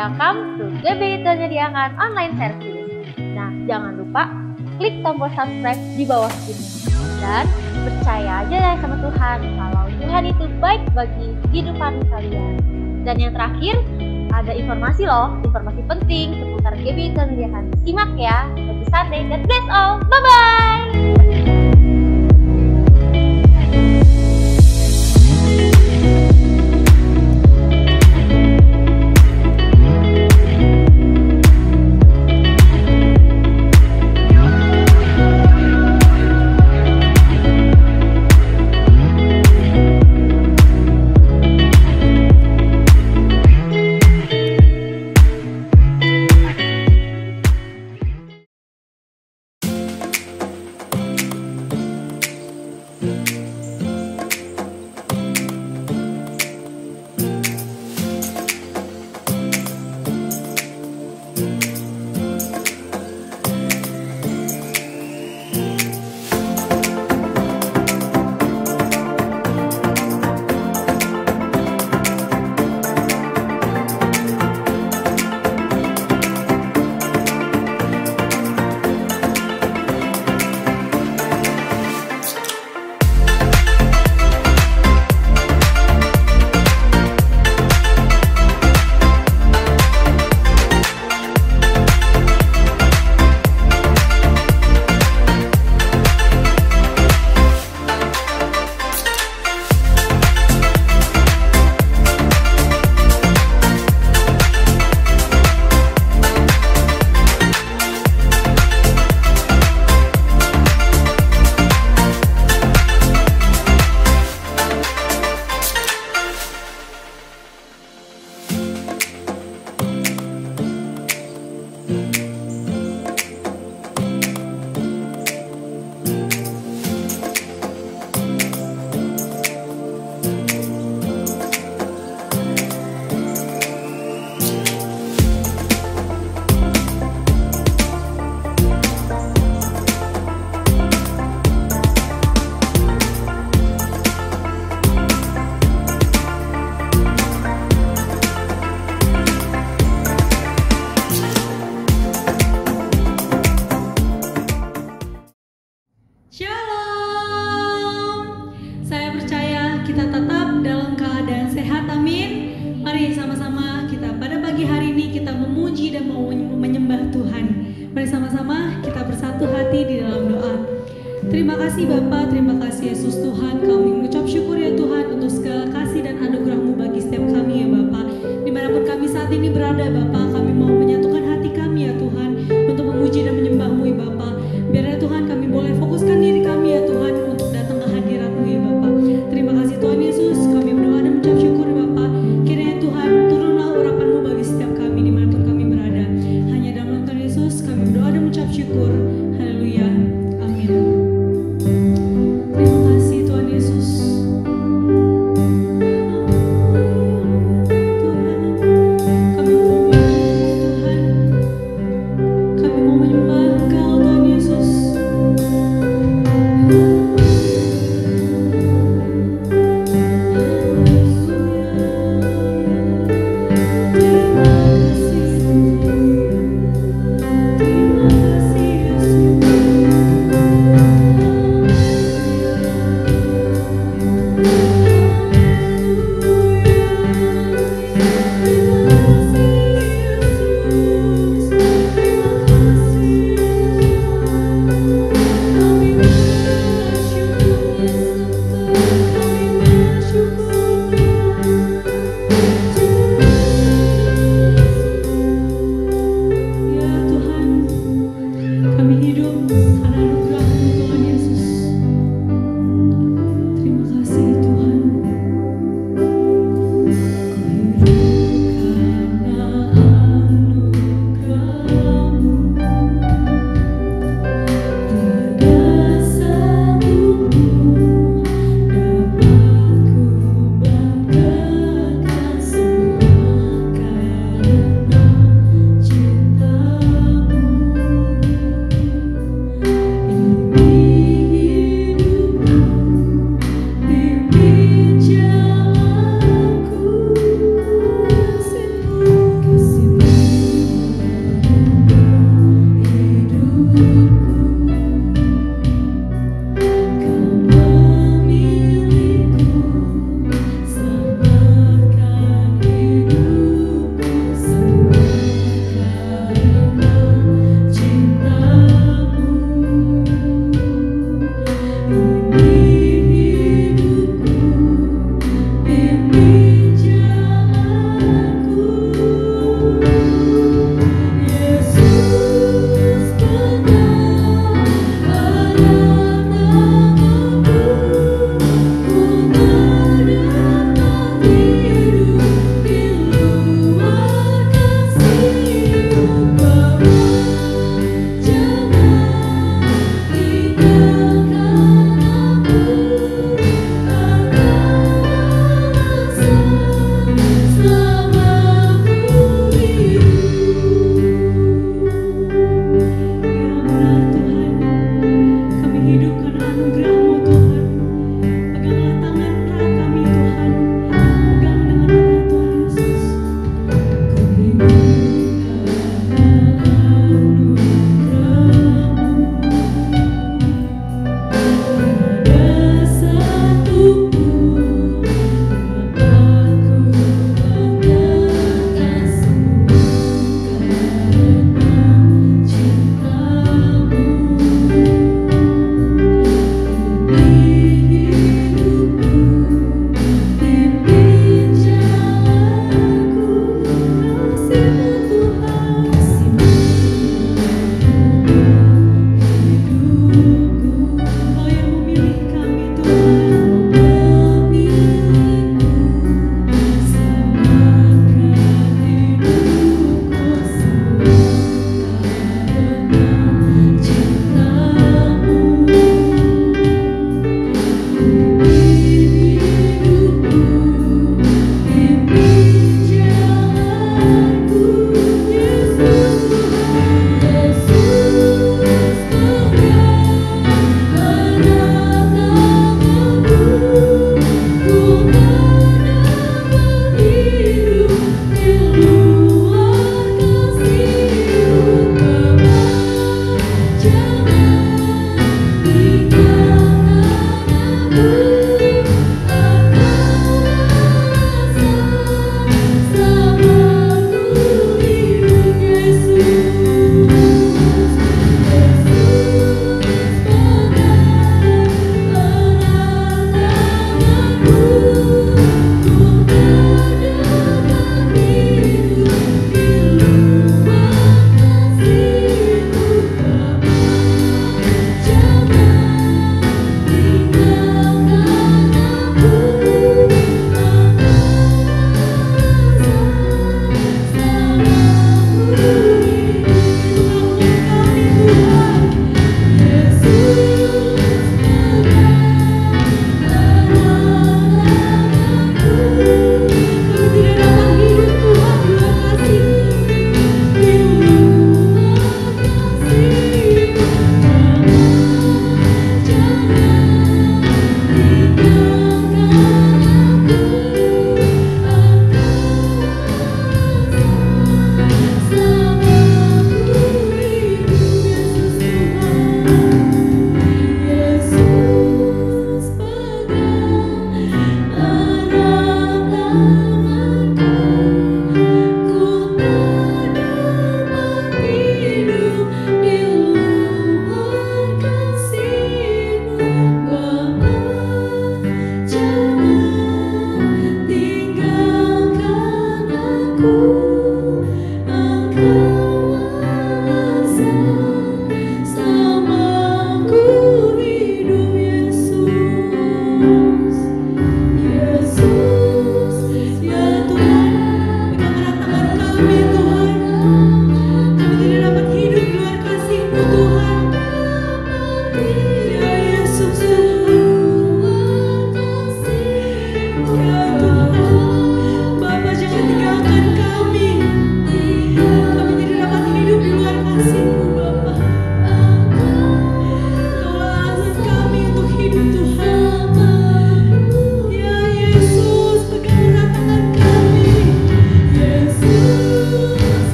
Welcome to GBI Menyediakan Online Service. Nah, jangan lupa klik tombol subscribe di bawah ini. Dan percaya aja ya sama Tuhan kalau Tuhan itu baik bagi kehidupan kalian. Dan yang terakhir, ada informasi penting seputar GBI Menyediakan. Simak ya. Happy Sunday, God bless all. Bye-bye. Terima kasih Bapa, terima kasih Yesus Tuhan. Kami mengucap syukur ya Tuhan untuk segala kasih dan anugerah-Mu bagi setiap kami ya Bapa. Dimanapun kami saat ini berada Bapa, kami mau menyatukan hati kami ya Tuhan untuk memuji dan menyembah-Mu ya Bapa. Biar ya Tuhan kami boleh fokuskan diri kami ya Tuhan untuk datang ke hadirat-Mu ya Bapa. Terima kasih Tuhan Yesus, kami berdoa dan mengucap syukur ya Bapa. Kiranya Tuhan turunlah urapan-Mu bagi setiap kami dimanapun kami berada. Hanya dalam nama Tuhan Yesus kami berdoa dan mengucap syukur. Haleluya. Amin.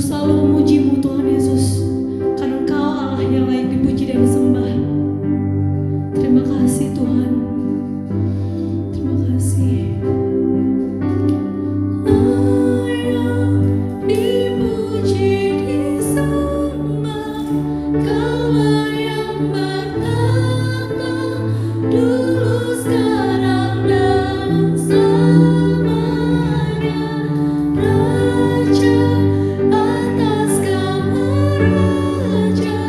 selalu memuji-Mu Tuhan Yesus, karena Engkau Allah yang layak dipuji dan disembah. Terima kasih Tuhan. Terima kasih. Layak dipuji disembah, Kaulah yang bertata dulu sekarang dan selamanya. Raja atas kamu raja,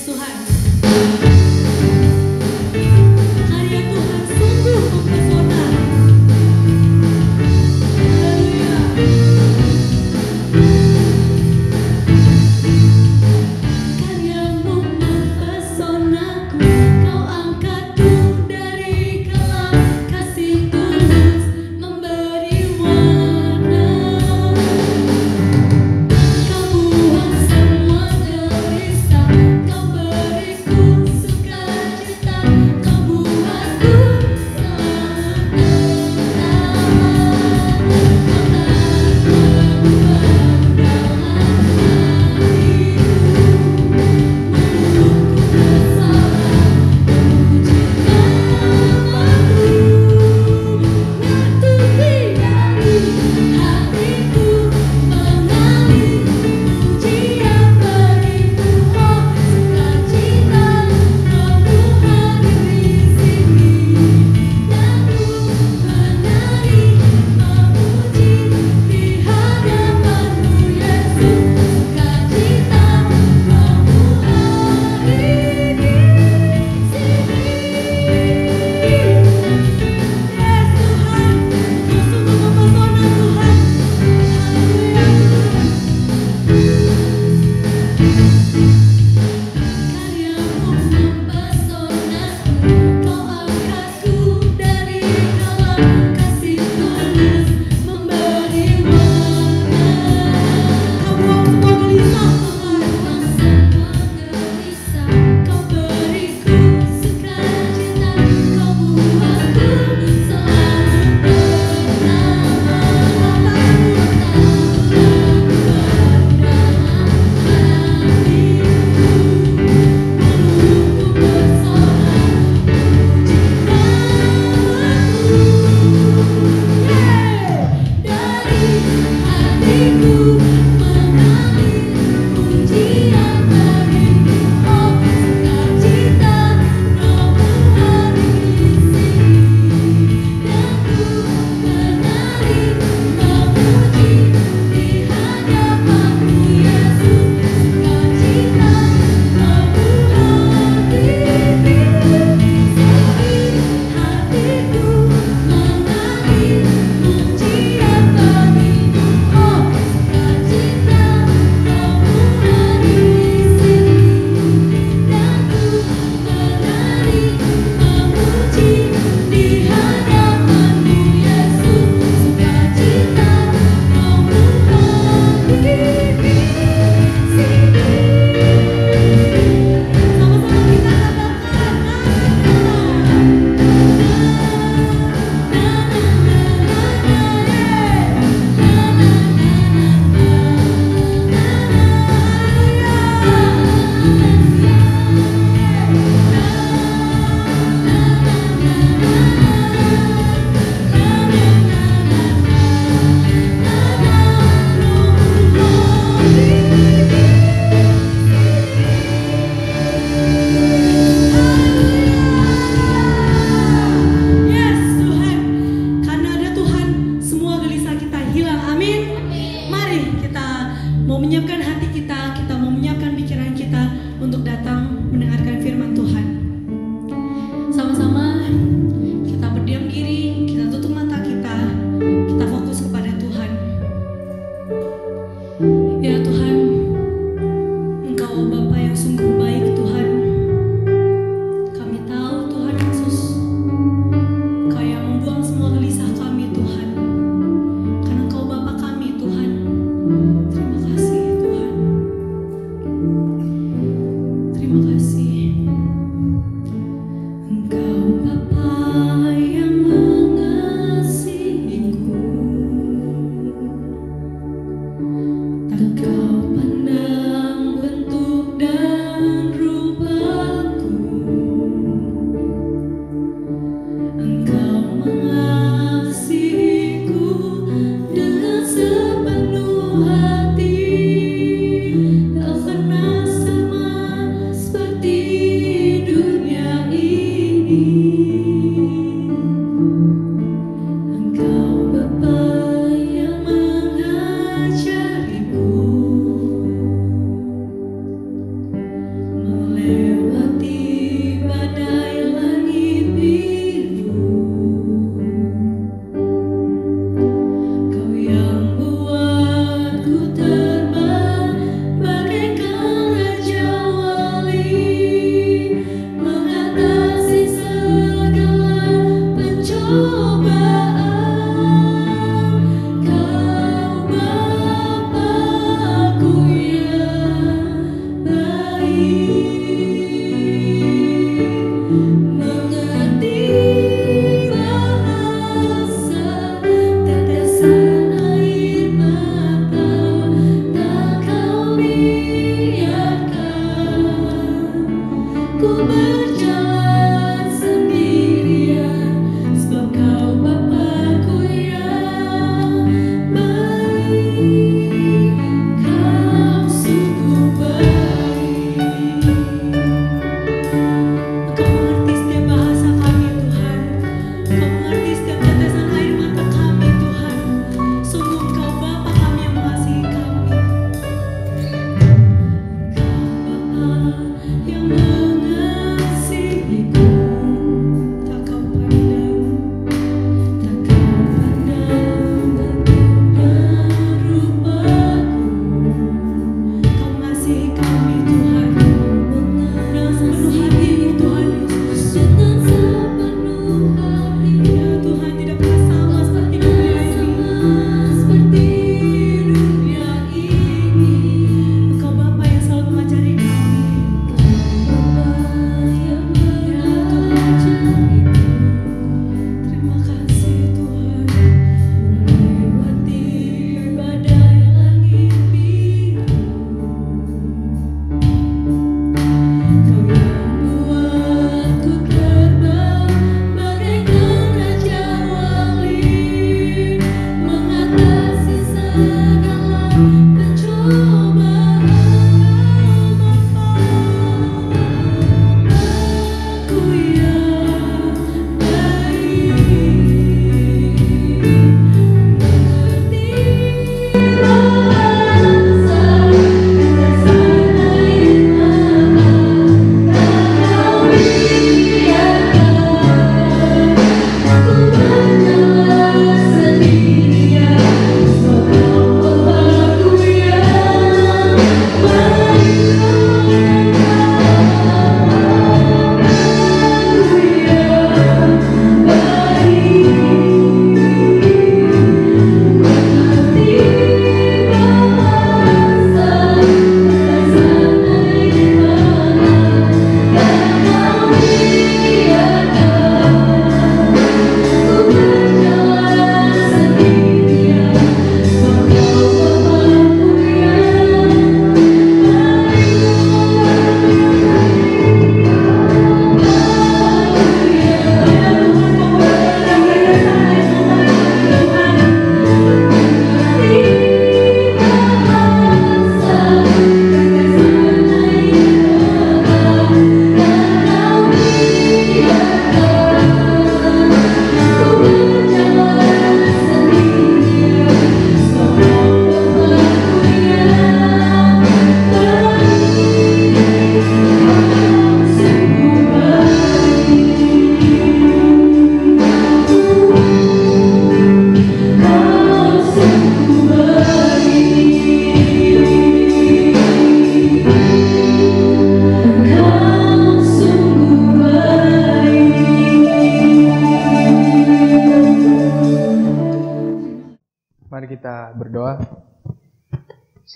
Tuhan. Karya Tuhan sungguh mempesona. Haleluya. Karyamu mempesonaku, kau angkatku dari kelam, kasih tulus memberi warna. Kau buang semua gelisah, kau beri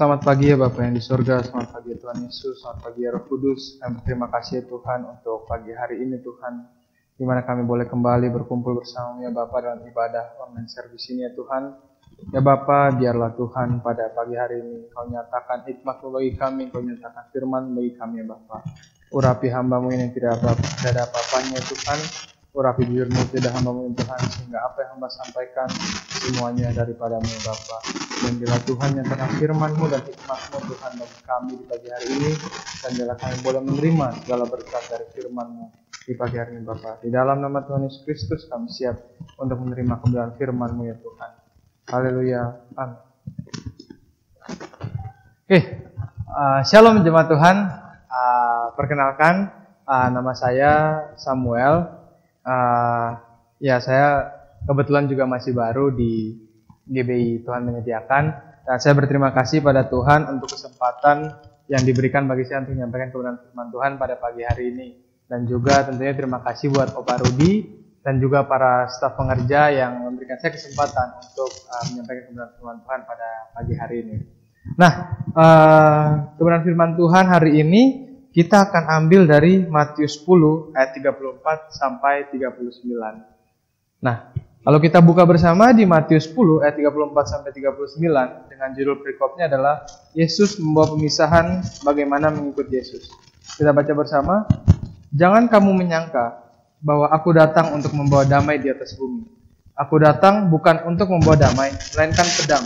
Selamat pagi ya Bapak yang di surga, selamat pagi ya Tuhan Yesus, selamat pagi ya Roh Kudus. Kami berterima kasih ya Tuhan untuk pagi hari ini Tuhan, di mana kami boleh kembali berkumpul bersama ya Bapak dalam ibadah online service ini ya Tuhan. Ya Bapak, biarlah Tuhan pada pagi hari ini Kau nyatakan hikmat-Mu bagi kami, Kau nyatakan firman bagi kami ya Bapak. Urapi hamba-Mu ini yang tidak ada apa-apanya ya Tuhan. Urapi bibir-Mu tidak hamba-Mu Tuhan, sehingga apa yang hamba sampaikan semuanya daripada-Mu ya Bapa. Dan bila Tuhan nyatakan firman-Mu dan hikmat-Mu Tuhan bagi kami di pagi hari ini, dan bila kami boleh menerima segala berkat dari firman-Mu di pagi hari ini Bapa. Di dalam nama Tuhan Yesus Kristus kami siap untuk menerima kebenaran firman-Mu ya Tuhan. Haleluya. Amin. Oke, Shalom jemaat Tuhan. Perkenalkan, nama saya Samuel. Ya, saya kebetulan juga masih baru di GBI Tuhan Menyediakan, dan saya berterima kasih pada Tuhan untuk kesempatan yang diberikan bagi saya untuk menyampaikan kebenaran firman Tuhan pada pagi hari ini. Dan juga tentunya terima kasih buat Opa Rudi dan juga para staf pengerja yang memberikan saya kesempatan untuk menyampaikan kebenaran firman Tuhan pada pagi hari ini. Nah, kebenaran firman Tuhan hari ini kita akan ambil dari Matius 10 ayat 34 sampai 39. Nah, kalau kita buka bersama di Matius 10 ayat 34 sampai 39 dengan judul perikopnya adalah Yesus membawa pemisahan bagaimana mengikut Yesus. Kita baca bersama. Jangan kamu menyangka bahwa aku datang untuk membawa damai di atas bumi. Aku datang bukan untuk membawa damai, melainkan pedang.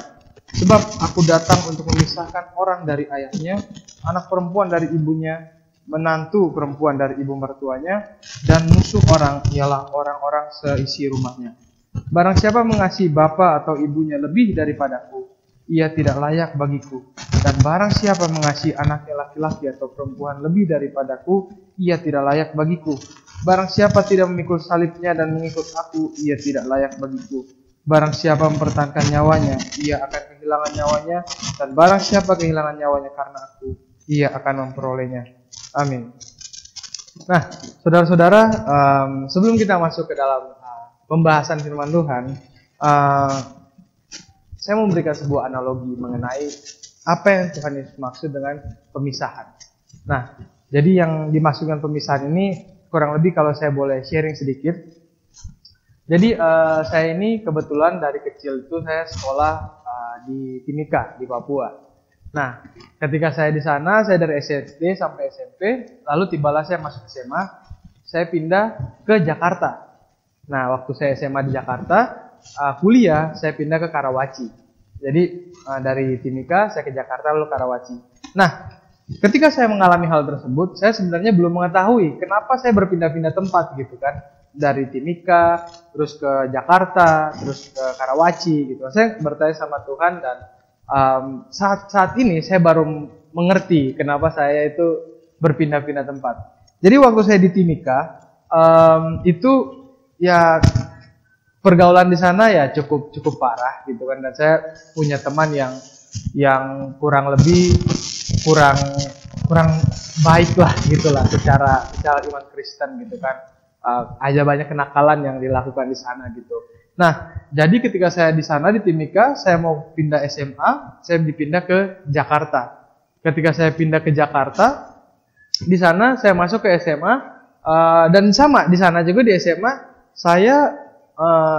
Sebab aku datang untuk memisahkan orang dari ayahnya, anak perempuan dari ibunya, menantu perempuan dari ibu mertuanya, dan musuh orang ialah orang-orang seisi rumahnya. Barang siapa mengasihi bapa atau ibunya lebih daripadaku, ia tidak layak bagiku. Dan barang siapa mengasihi anaknya laki-laki atau perempuan lebih daripadaku, ia tidak layak bagiku. Barang siapa tidak memikul salibnya dan mengikut aku, ia tidak layak bagiku. Barang siapa mempertahankan nyawanya, ia akan kehilangan nyawanya. Dan barang siapa kehilangan nyawanya karena aku, ia akan memperolehnya. Amin. Nah, saudara-saudara, sebelum kita masuk ke dalam pembahasan firman Tuhan, saya mau memberikan sebuah analogi mengenai apa yang Tuhan Yesus maksud dengan pemisahan. Nah, jadi yang dimaksudkan pemisahan ini kurang lebih kalau saya boleh sharing sedikit. Jadi saya ini kebetulan dari kecil itu saya sekolah di Timika di Papua. Nah, ketika saya di sana, saya dari SD sampai SMP, lalu tibalah saya masuk SMA, saya pindah ke Jakarta. Nah, waktu saya SMA di Jakarta, kuliah saya pindah ke Karawaci. Jadi dari Timika saya ke Jakarta lalu Karawaci. Nah, ketika saya mengalami hal tersebut, saya sebenarnya belum mengetahui kenapa saya berpindah-pindah tempat gitu kan. Dari Timika, terus ke Jakarta, terus ke Karawaci gitu. Saya bertanya sama Tuhan dan saat ini saya baru mengerti kenapa saya itu berpindah-pindah tempat. Jadi waktu saya di Timika, itu ya pergaulan di sana ya cukup parah gitu kan. Dan saya punya teman yang kurang baik lah gitulah secara iman Kristen gitu kan. Ada banyak kenakalan yang dilakukan di sana gitu. Nah, jadi ketika saya di sana di Timika, saya mau pindah SMA, saya dipindah ke Jakarta. Ketika saya pindah ke Jakarta, di sana saya masuk ke SMA, dan sama di sana juga di SMA saya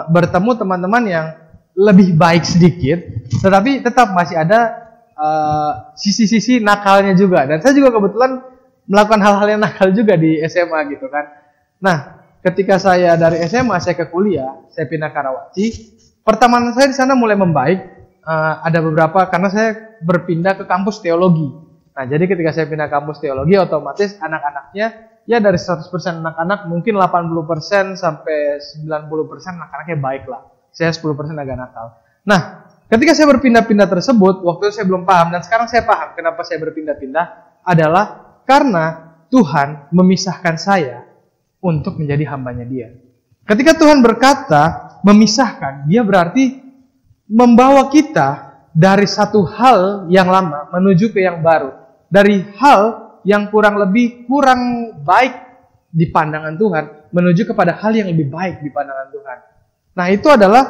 bertemu teman-teman yang lebih baik sedikit, tetapi tetap masih ada sisi-sisi nakalnya juga. Dan saya juga kebetulan melakukan hal-hal yang nakal juga di SMA gitu kan. Nah, ketika saya dari SMA saya ke kuliah, saya pindah ke Karawaci. Pertemanan saya di sana mulai membaik. Ada beberapa karena saya berpindah ke kampus teologi. Nah, jadi ketika saya pindah ke kampus teologi, otomatis anak-anaknya ya dari 100% anak-anak mungkin 80% sampai 90% anak-anaknya baik lah. Saya 10% agak nakal. Nah, ketika saya berpindah-pindah tersebut, waktu itu saya belum paham dan sekarang saya paham kenapa saya berpindah-pindah adalah karena Tuhan memisahkan saya untuk menjadi hambanya Dia. Ketika Tuhan berkata memisahkan, Dia berarti membawa kita dari satu hal yang lama menuju ke yang baru. Dari hal yang kurang baik di pandangan Tuhan menuju kepada hal yang lebih baik di pandangan Tuhan. Nah, itu adalah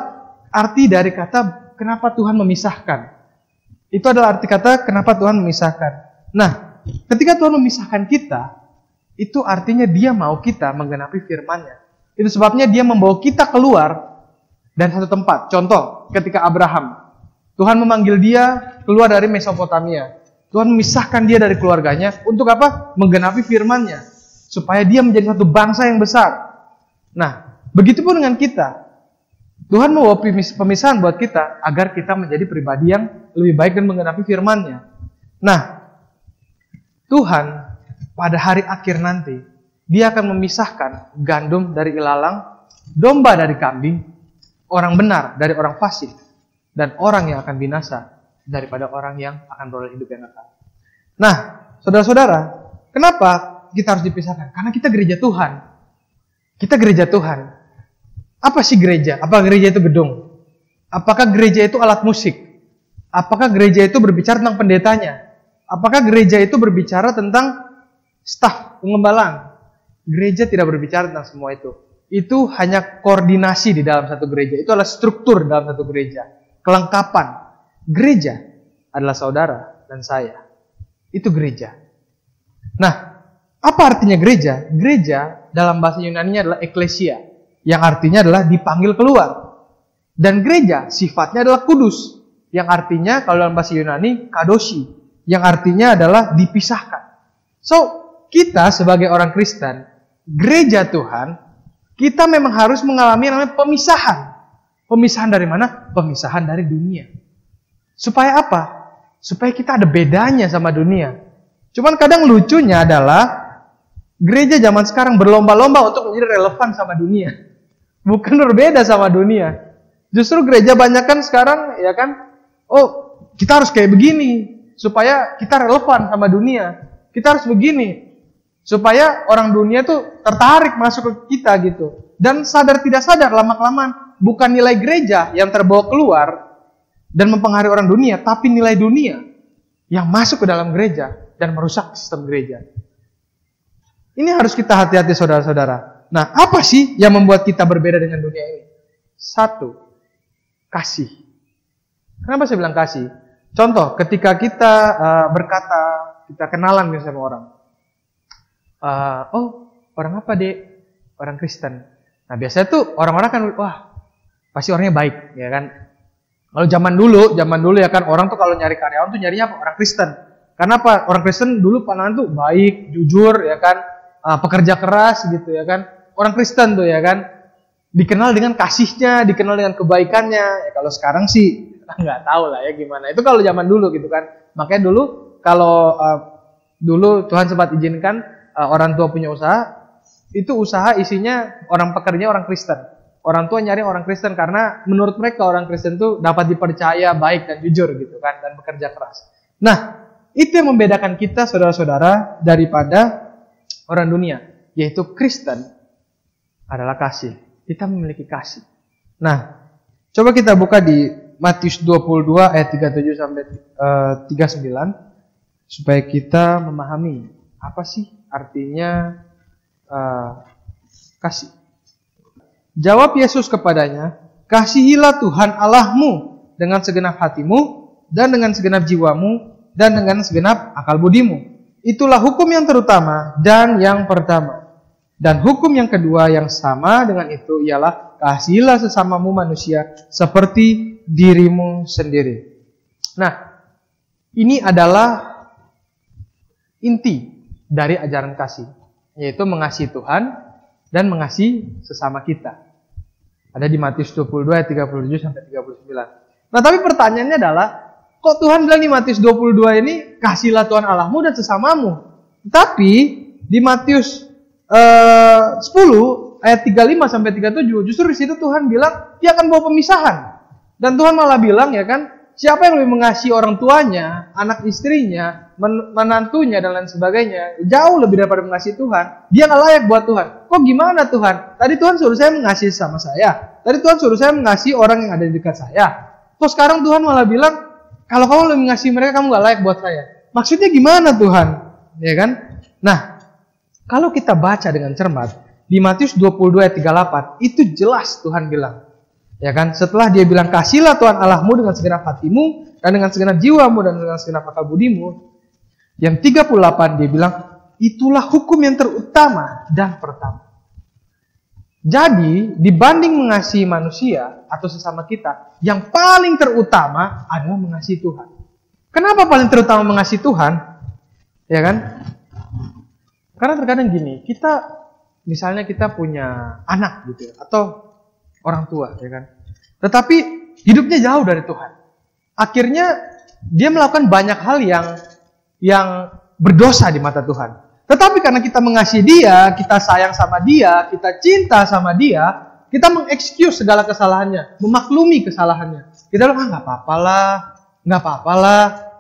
arti dari kata kenapa Tuhan memisahkan. Itu adalah arti kata kenapa Tuhan memisahkan. Nah, ketika Tuhan memisahkan kita, itu artinya Dia mau kita menggenapi firman-Nya. Itu sebabnya Dia membawa kita keluar dari satu tempat. Contoh, ketika Abraham, Tuhan memanggil dia keluar dari Mesopotamia. Tuhan memisahkan dia dari keluarganya. Untuk apa? Menggenapi firman-Nya. Supaya dia menjadi satu bangsa yang besar. Nah, begitupun dengan kita. Tuhan membawa pemisahan buat kita agar kita menjadi pribadi yang lebih baik dan menggenapi firman-Nya. Nah, Tuhan pada hari akhir nanti, Dia akan memisahkan gandum dari ilalang, domba dari kambing, orang benar dari orang fasik, dan orang yang akan binasa daripada orang yang akan beroleh hidup yang kekal. Nah, saudara-saudara, kenapa kita harus dipisahkan? Karena kita gereja Tuhan. Kita gereja Tuhan. Apa sih gereja? Apakah gereja itu gedung? Apakah gereja itu alat musik? Apakah gereja itu berbicara tentang pendetanya? Apakah gereja itu berbicara tentang staf, pengembalaan? Gereja tidak berbicara tentang semua itu. Itu hanya koordinasi di dalam satu gereja. Itu adalah struktur dalam satu gereja. Kelengkapan. Gereja adalah saudara dan saya. Itu gereja. Nah, apa artinya gereja? Gereja dalam bahasa Yunani-nya adalah eklesia, yang artinya adalah dipanggil keluar. Dan gereja sifatnya adalah kudus, yang artinya kalau dalam bahasa Yunani kadoshi, yang artinya adalah dipisahkan. So, kita sebagai orang Kristen, gereja Tuhan, kita memang harus mengalami yang namanya pemisahan. Pemisahan dari mana? Pemisahan dari dunia. Supaya apa? Supaya kita ada bedanya sama dunia. Cuman kadang lucunya adalah gereja zaman sekarang berlomba-lomba untuk menjadi relevan sama dunia. Bukan berbeda sama dunia. Justru gereja banyak kan sekarang, ya kan? Oh, kita harus kayak begini supaya kita relevan sama dunia. Kita harus begini supaya orang dunia tuh tertarik masuk ke kita gitu. Dan sadar tidak sadar lama-kelamaan bukan nilai gereja yang terbawa keluar dan mempengaruhi orang dunia, tapi nilai dunia yang masuk ke dalam gereja dan merusak sistem gereja. Ini harus kita hati-hati saudara-saudara. Nah, apa sih yang membuat kita berbeda dengan dunia ini? Satu, kasih. Kenapa saya bilang kasih? Contoh, ketika kita berkata, kita kenalan sama orang. Oh, orang apa dek? Orang Kristen. Nah, biasanya tuh orang-orang kan, wah, pasti orangnya baik, ya kan? Kalau zaman dulu ya kan, orang tuh kalau nyari karyawan tuh nyarinya apa? Orang Kristen. Karena apa? Orang Kristen dulu pandangan tuh baik, jujur, ya kan? Pekerja keras gitu, ya kan? Orang Kristen tuh, ya kan? Dikenal dengan kasihnya, dikenal dengan kebaikannya. Ya, kalau sekarang sih nggak tahu lah ya gimana. Itu kalau zaman dulu gitu kan. Makanya dulu kalau dulu Tuhan sempat izinkan orang tua punya usaha, itu usaha isinya orang pekerja orang Kristen. Orang tua nyari orang Kristen karena menurut mereka orang Kristen itu dapat dipercaya, baik dan jujur gitu kan, dan bekerja keras. Nah, itu yang membedakan kita saudara-saudara daripada orang dunia, yaitu Kristen adalah kasih. Kita memiliki kasih. Nah, coba kita buka di Matius 22 ayat 37 sampai 39 supaya kita memahami apa sih artinya kasih. Jawab Yesus kepadanya, kasihilah Tuhan Allahmu dengan segenap hatimu, dan dengan segenap jiwamu, dan dengan segenap akal budimu. Itulah hukum yang terutama dan yang pertama. Dan hukum yang kedua yang sama dengan itu ialah, kasihilah sesamamu manusia seperti dirimu sendiri. Nah, ini adalah inti dari ajaran kasih, yaitu mengasihi Tuhan dan mengasihi sesama kita. Ada di Matius 22 ayat 37 sampai 39. Nah, tapi pertanyaannya adalah, kok Tuhan bilang di Matius 22 ini kasihlah Tuhan Allahmu dan sesamamu. Tapi di Matius 10 ayat 35 sampai 37 justru di situ Tuhan bilang dia akan bawa pemisahan. Dan Tuhan malah bilang ya kan, siapa yang lebih mengasihi orang tuanya, anak istrinya, menantunya dan lain sebagainya, jauh lebih daripada mengasihi Tuhan, dia nggak layak buat Tuhan. Kok gimana Tuhan? Tadi Tuhan suruh saya mengasihi sama saya. Tadi Tuhan suruh saya mengasihi orang yang ada di dekat saya. Terus sekarang Tuhan malah bilang, kalau kamu lebih mengasihi mereka, kamu nggak layak buat saya. Maksudnya gimana Tuhan? Ya kan? Nah, kalau kita baca dengan cermat di Matius 22 ayat 38, itu jelas Tuhan bilang. Ya kan? Setelah dia bilang, kasihlah Tuhan Allahmu dengan segenap hatimu, dan dengan segenap jiwamu dan dengan segenap akal budimu. Yang 38 dia bilang, itulah hukum yang terutama dan pertama. Jadi, dibanding mengasihi manusia atau sesama kita, yang paling terutama adalah mengasihi Tuhan. Kenapa paling terutama mengasihi Tuhan? Ya kan? Karena terkadang gini, misalnya kita punya anak gitu ya, atau orang tua, ya kan? Tetapi hidupnya jauh dari Tuhan. Akhirnya dia melakukan banyak hal yang berdosa di mata Tuhan. Tetapi karena kita mengasihi dia, kita sayang sama dia, kita cinta sama dia, kita mengexcuse segala kesalahannya, memaklumi kesalahannya. Kita bilang, nggak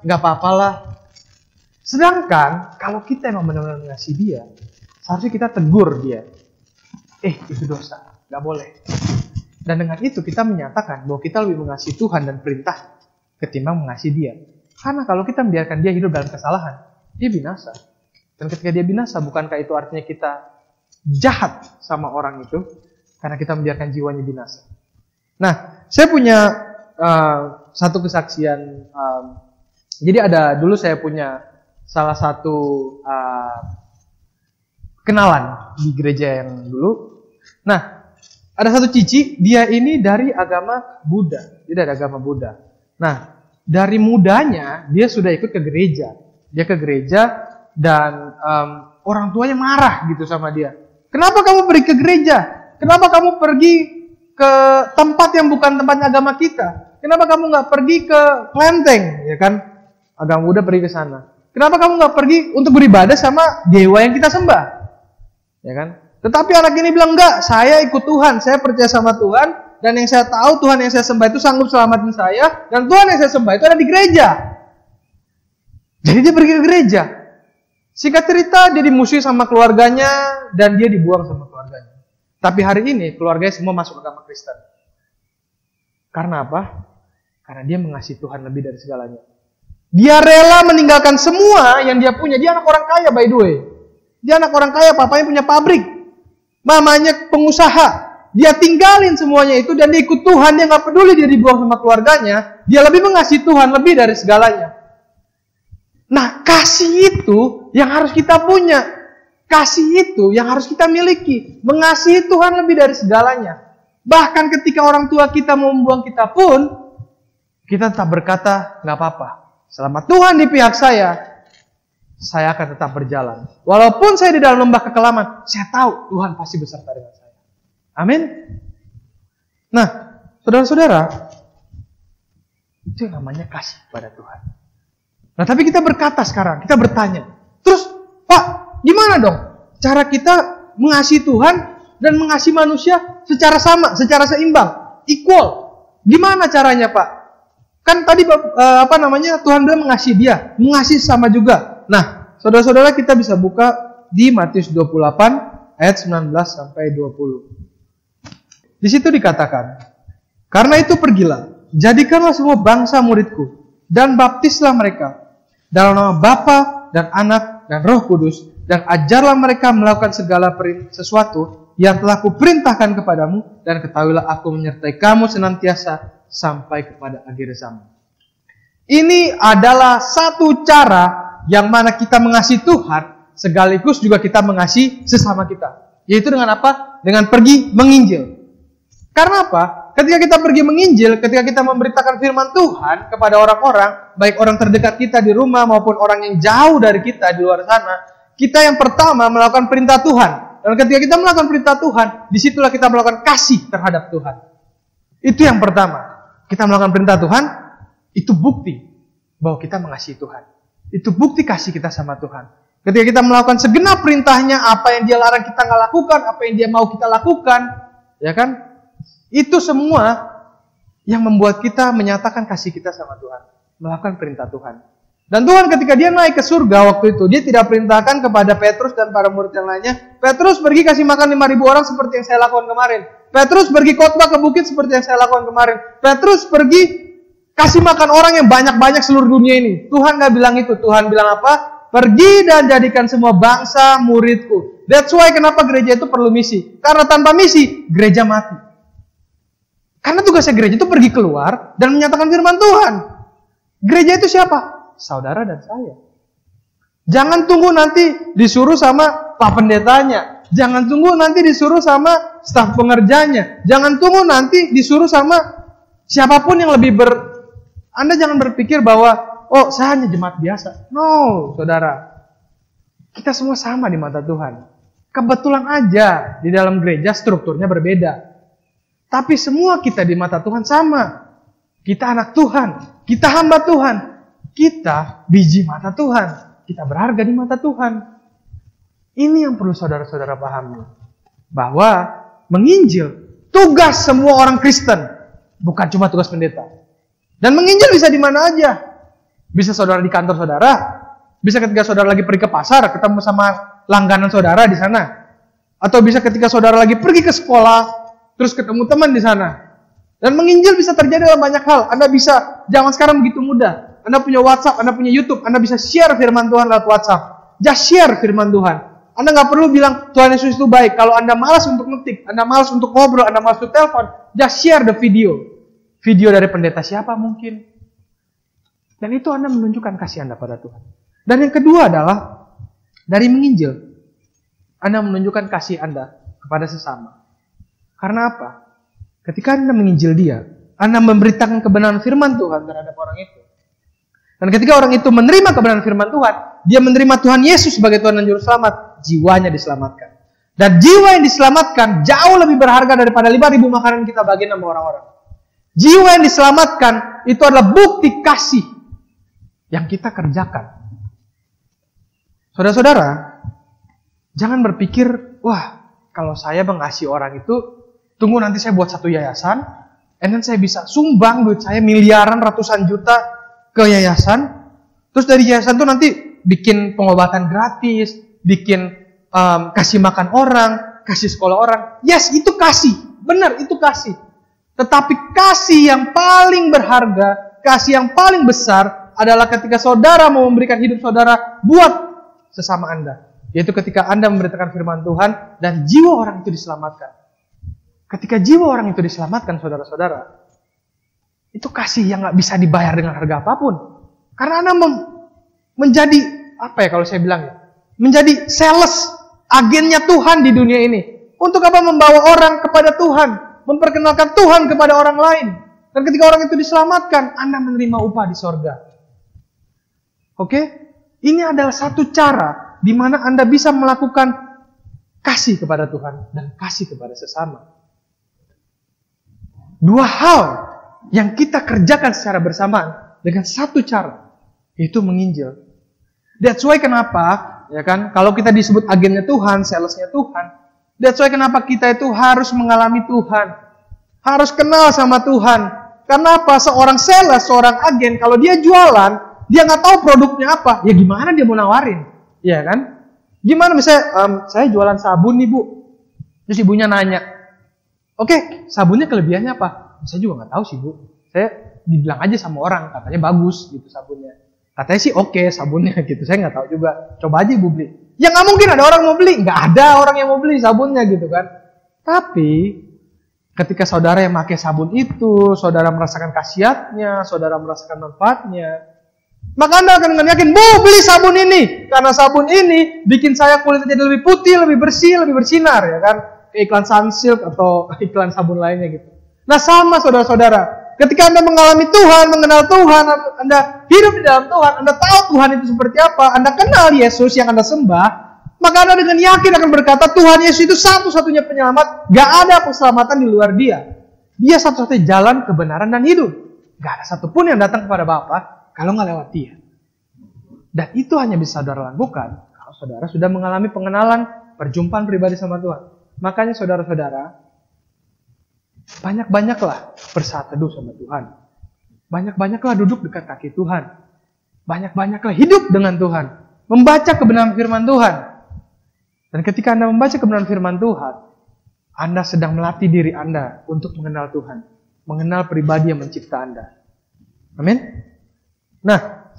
apa-apalah. Sedangkan kalau kita emang benar-benar mengasihi dia, seharusnya kita tegur dia. Itu dosa, nggak boleh. Dan dengan itu kita menyatakan bahwa kita lebih mengasihi Tuhan dan perintah ketimbang mengasihi dia. Karena kalau kita membiarkan dia hidup dalam kesalahan, dia binasa. Dan ketika dia binasa, bukankah itu artinya kita jahat sama orang itu? Karena kita membiarkan jiwanya binasa. Nah, saya punya satu kesaksian. Jadi dulu saya punya salah satu kenalan di gereja yang dulu. Nah, ada satu cici, dia ini dari agama Buddha. Dia dari agama Buddha. Nah, dari mudanya dia sudah ikut ke gereja. Dia ke gereja dan orang tuanya marah gitu sama dia. Kenapa kamu pergi ke gereja? Kenapa kamu pergi ke tempat yang bukan tempatnya agama kita? Kenapa kamu nggak pergi ke kelenteng? Ya kan? Agama Buddha pergi ke sana. Kenapa kamu nggak pergi untuk beribadah sama dewa yang kita sembah? Ya kan? Tetapi anak ini bilang, enggak, saya ikut Tuhan, saya percaya sama Tuhan, dan yang saya tahu Tuhan yang saya sembah itu sanggup selamatin saya, dan Tuhan yang saya sembah itu ada di gereja. Jadi dia pergi ke gereja. Singkat cerita, dia dimusuhi sama keluarganya, dan dia dibuang sama keluarganya. Tapi hari ini, keluarganya semua masuk agama Kristen. Karena apa? Karena dia mengasihi Tuhan lebih dari segalanya. Dia rela meninggalkan semua yang dia punya. Dia anak orang kaya, by the way. Dia anak orang kaya, papanya punya pabrik. Mamanya pengusaha. Dia tinggalin semuanya itu dan dia ikut Tuhan. Dia gak peduli dia dibuang sama keluarganya. Dia lebih mengasihi Tuhan lebih dari segalanya. Nah, kasih itu yang harus kita punya. Kasih itu yang harus kita miliki. Mengasihi Tuhan lebih dari segalanya. Bahkan ketika orang tua kita mau membuang kita pun, kita tetap berkata, gak apa-apa. Selama Tuhan di pihak saya akan tetap berjalan. Walaupun saya di dalam lembah kekelaman, saya tahu Tuhan pasti beserta dengan saya. Amin. Nah, saudara-saudara, itu yang namanya kasih pada Tuhan. Nah, tapi kita berkata sekarang, kita bertanya, terus, Pak, gimana dong cara kita mengasihi Tuhan dan mengasihi manusia secara sama, secara seimbang, equal? Gimana caranya, Pak? Kan tadi Tuhan bilang mengasihi dia, mengasihi sama juga. Nah, saudara-saudara, kita bisa buka di Matius 28 ayat 19 sampai 20. Di situ dikatakan, karena itu pergilah, jadikanlah semua bangsa muridku dan baptislah mereka dalam nama Bapa dan Anak dan Roh Kudus, dan ajarlah mereka melakukan segala sesuatu yang telah kuperintahkan kepadamu, dan ketahuilah aku menyertai kamu senantiasa sampai kepada akhir zaman. Ini adalah satu cara yang mana kita mengasihi Tuhan, sekaligus juga kita mengasihi sesama kita. Yaitu dengan apa? Dengan pergi menginjil. Karena apa? Ketika kita pergi menginjil, ketika kita memberitakan firman Tuhan kepada orang-orang, baik orang terdekat kita di rumah maupun orang yang jauh dari kita di luar sana, kita yang pertama melakukan perintah Tuhan. Dan ketika kita melakukan perintah Tuhan, disitulah kita melakukan kasih terhadap Tuhan. Itu yang pertama. Kita melakukan perintah Tuhan, itu bukti bahwa kita mengasihi Tuhan. Itu bukti kasih kita sama Tuhan. Ketika kita melakukan segenap perintahnya, apa yang dia larang kita nggak lakukan, apa yang dia mau kita lakukan, ya kan? Itu semua yang membuat kita menyatakan kasih kita sama Tuhan. Melakukan perintah Tuhan. Dan Tuhan ketika dia naik ke surga waktu itu, dia tidak perintahkan kepada Petrus dan para murid yang lainnya, Petrus pergi kasih makan 5.000 orang seperti yang saya lakukan kemarin. Petrus pergi khotbah ke bukit seperti yang saya lakukan kemarin. Petrus pergi kasih makan orang yang banyak-banyak seluruh dunia ini. Tuhan gak bilang itu. Tuhan bilang apa? Pergi dan jadikan semua bangsa muridku. That's why kenapa gereja itu perlu misi. Karena tanpa misi, gereja mati. Karena tugasnya gereja itu pergi keluar dan menyatakan firman Tuhan. Gereja itu siapa? Saudara dan saya. Jangan tunggu nanti disuruh sama Pak Pendetanya. Jangan tunggu nanti disuruh sama staf pengerjanya. Jangan tunggu nanti disuruh sama siapapun yang lebih Anda jangan berpikir bahwa, oh saya hanya jemaat biasa. No, saudara. Kita semua sama di mata Tuhan. Kebetulan aja di dalam gereja strukturnya berbeda. Tapi semua kita di mata Tuhan sama. Kita anak Tuhan. Kita hamba Tuhan. Kita biji mata Tuhan. Kita berharga di mata Tuhan. Ini yang perlu saudara-saudara pahami. Bahwa menginjil, tugas semua orang Kristen. Bukan cuma tugas pendeta. Dan menginjil bisa di mana aja. Bisa saudara di kantor saudara. Bisa ketika saudara lagi pergi ke pasar, ketemu sama langganan saudara di sana. Atau bisa ketika saudara lagi pergi ke sekolah, terus ketemu teman di sana. Dan menginjil bisa terjadi dalam banyak hal. Anda bisa, zaman sekarang begitu mudah. Anda punya WhatsApp, Anda punya YouTube, Anda bisa share firman Tuhan lewat WhatsApp. Just share firman Tuhan. Anda nggak perlu bilang Tuhan Yesus itu baik. Kalau Anda malas untuk ngetik, Anda malas untuk ngobrol, Anda malas untuk telepon, just share the video. Video dari pendeta siapa mungkin. Dan itu Anda menunjukkan kasih Anda pada Tuhan. Dan yang kedua adalah dari menginjil, Anda menunjukkan kasih Anda kepada sesama. Karena apa? Ketika Anda menginjil dia, Anda memberitakan kebenaran firman Tuhan terhadap orang itu. Dan ketika orang itu menerima kebenaran firman Tuhan, dia menerima Tuhan Yesus sebagai Tuhan dan Juru Selamat, jiwanya diselamatkan. Dan jiwa yang diselamatkan jauh lebih berharga daripada 5.000 makanan kita bagiin sama orang-orang. Jiwa yang diselamatkan itu adalah bukti kasih yang kita kerjakan. Saudara-saudara, jangan berpikir, wah, kalau saya mengasihi orang itu, tunggu nanti saya buat satu yayasan, and then saya bisa sumbang duit saya miliaran, ratusan juta ke yayasan. Terus dari yayasan itu nanti bikin pengobatan gratis, bikin kasih makan orang, kasih sekolah orang. Yes, itu kasih. Benar, itu kasih. Tetapi kasih yang paling berharga, kasih yang paling besar adalah ketika saudara mau memberikan hidup saudara buat sesama Anda. Yaitu ketika Anda memberitakan firman Tuhan dan jiwa orang itu diselamatkan. Ketika jiwa orang itu diselamatkan, saudara-saudara, itu kasih yang gak bisa dibayar dengan harga apapun. Karena Anda menjadi, apa ya kalau saya bilang ya, menjadi sales, agennya Tuhan di dunia ini. Untuk apa? Membawa orang kepada Tuhan, memperkenalkan Tuhan kepada orang lain. Dan ketika orang itu diselamatkan, Anda menerima upah di sorga. Oke? Ini adalah satu cara di mana Anda bisa melakukan kasih kepada Tuhan dan kasih kepada sesama. Dua hal yang kita kerjakan secara bersamaan dengan satu cara, yaitu menginjil. That's why kenapa, ya kan, kalau kita disebut agennya Tuhan, salesnya Tuhan, that's why kenapa kita itu harus mengalami Tuhan, harus kenal sama Tuhan. Karena apa? Seorang sales, seorang agen, kalau dia jualan, dia nggak tahu produknya apa, ya gimana dia mau nawarin, ya kan? Gimana misalnya, saya jualan sabun nih Bu, terus ibunya nanya, oke, sabunnya kelebihannya apa? Saya juga nggak tahu sih Bu. Saya dibilang aja sama orang, katanya bagus gitu sabunnya. Katanya sih oke sabunnya gitu. Saya nggak tahu juga. Coba aja Ibu beli. Ya nggak mungkin ada orang mau beli. Nggak ada orang yang mau beli sabunnya gitu kan. Tapi ketika saudara yang pakai sabun itu, saudara merasakan khasiatnya, saudara merasakan manfaatnya, maka Anda akan dengan yakin, Bu beli sabun ini. Karena sabun ini bikin saya kulitnya jadi lebih putih, lebih bersih, lebih bersinar ya kan. Ke iklan Sunsilk atau iklan sabun lainnya gitu. Nah sama saudara-saudara, ketika Anda mengalami Tuhan, mengenal Tuhan, Anda hidup di dalam Tuhan, Anda tahu Tuhan itu seperti apa, Anda kenal Yesus yang Anda sembah, maka Anda dengan yakin akan berkata, Tuhan Yesus itu satu-satunya penyelamat, gak ada keselamatan di luar Dia. Dia satu-satunya jalan, kebenaran, dan hidup. Gak ada satupun yang datang kepada Bapa kalau gak lewat Dia. Dan itu hanya bisa saudara lakukan kalau saudara sudah mengalami pengenalan, perjumpaan pribadi sama Tuhan. Makanya saudara-saudara, banyak-banyaklah bersaat teduh sama Tuhan. Banyak-banyaklah duduk dekat kaki Tuhan. Banyak-banyaklah hidup dengan Tuhan. Membaca kebenaran firman Tuhan. Dan ketika Anda membaca kebenaran firman Tuhan, Anda sedang melatih diri Anda untuk mengenal Tuhan. Mengenal pribadi yang mencipta Anda. Amin? Nah,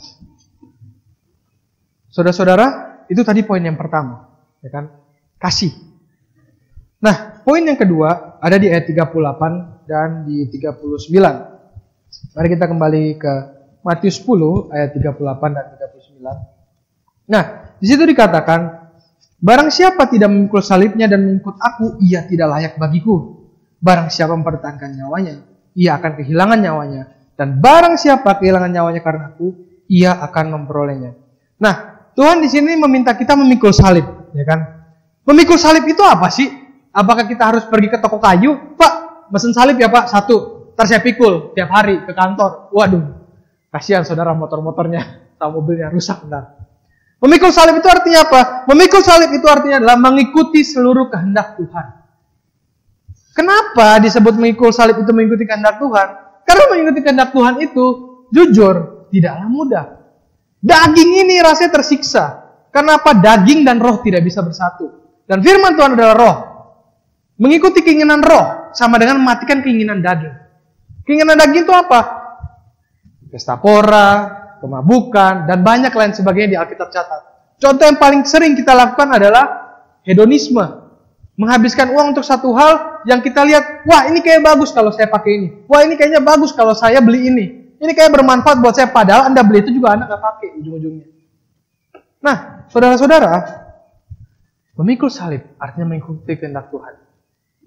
saudara-saudara, itu tadi poin yang pertama. Ya kan? Kasih. Nah, poin yang kedua ada di ayat 38 dan di 39. Mari kita kembali ke Matius 10 ayat 38 dan 39. Nah, di situ dikatakan, barang siapa tidak memikul salibnya dan mengikut aku, ia tidak layak bagiku. Barang siapa mempertahankan nyawanya, ia akan kehilangan nyawanya. Dan barang siapa kehilangan nyawanya karena aku, ia akan memperolehnya. Nah, Tuhan di sini meminta kita memikul salib, ya kan? Memikul salib itu apa sih? Apakah kita harus pergi ke toko kayu? Pak, mesen salib ya Pak, 1. Ntar saya pikul tiap hari ke kantor. Waduh, kasihan saudara motor-motornya, atau mobilnya rusak ntar. Memikul salib itu artinya apa? Memikul salib itu artinya adalah mengikuti seluruh kehendak Tuhan. Kenapa disebut mengikul salib itu mengikuti kehendak Tuhan? Karena mengikuti kehendak Tuhan itu, jujur, tidaklah mudah. Daging ini rasanya tersiksa. Kenapa daging dan roh tidak bisa bersatu? Dan firman Tuhan adalah roh. Mengikuti keinginan roh sama dengan mematikan keinginan daging. Keinginan daging itu apa? Pesta pora, kemabukan, dan banyak lain sebagainya di Alkitab catat. Contoh yang paling sering kita lakukan adalah hedonisme. Menghabiskan uang untuk satu hal yang kita lihat, wah ini kayak bagus kalau saya pakai ini. Wah ini kayaknya bagus kalau saya beli ini. Ini kayak bermanfaat buat saya, padahal Anda beli itu juga Anda nggak pakai ujung-ujungnya. Nah, saudara-saudara, memikul salib artinya mengikuti kehendak Tuhan.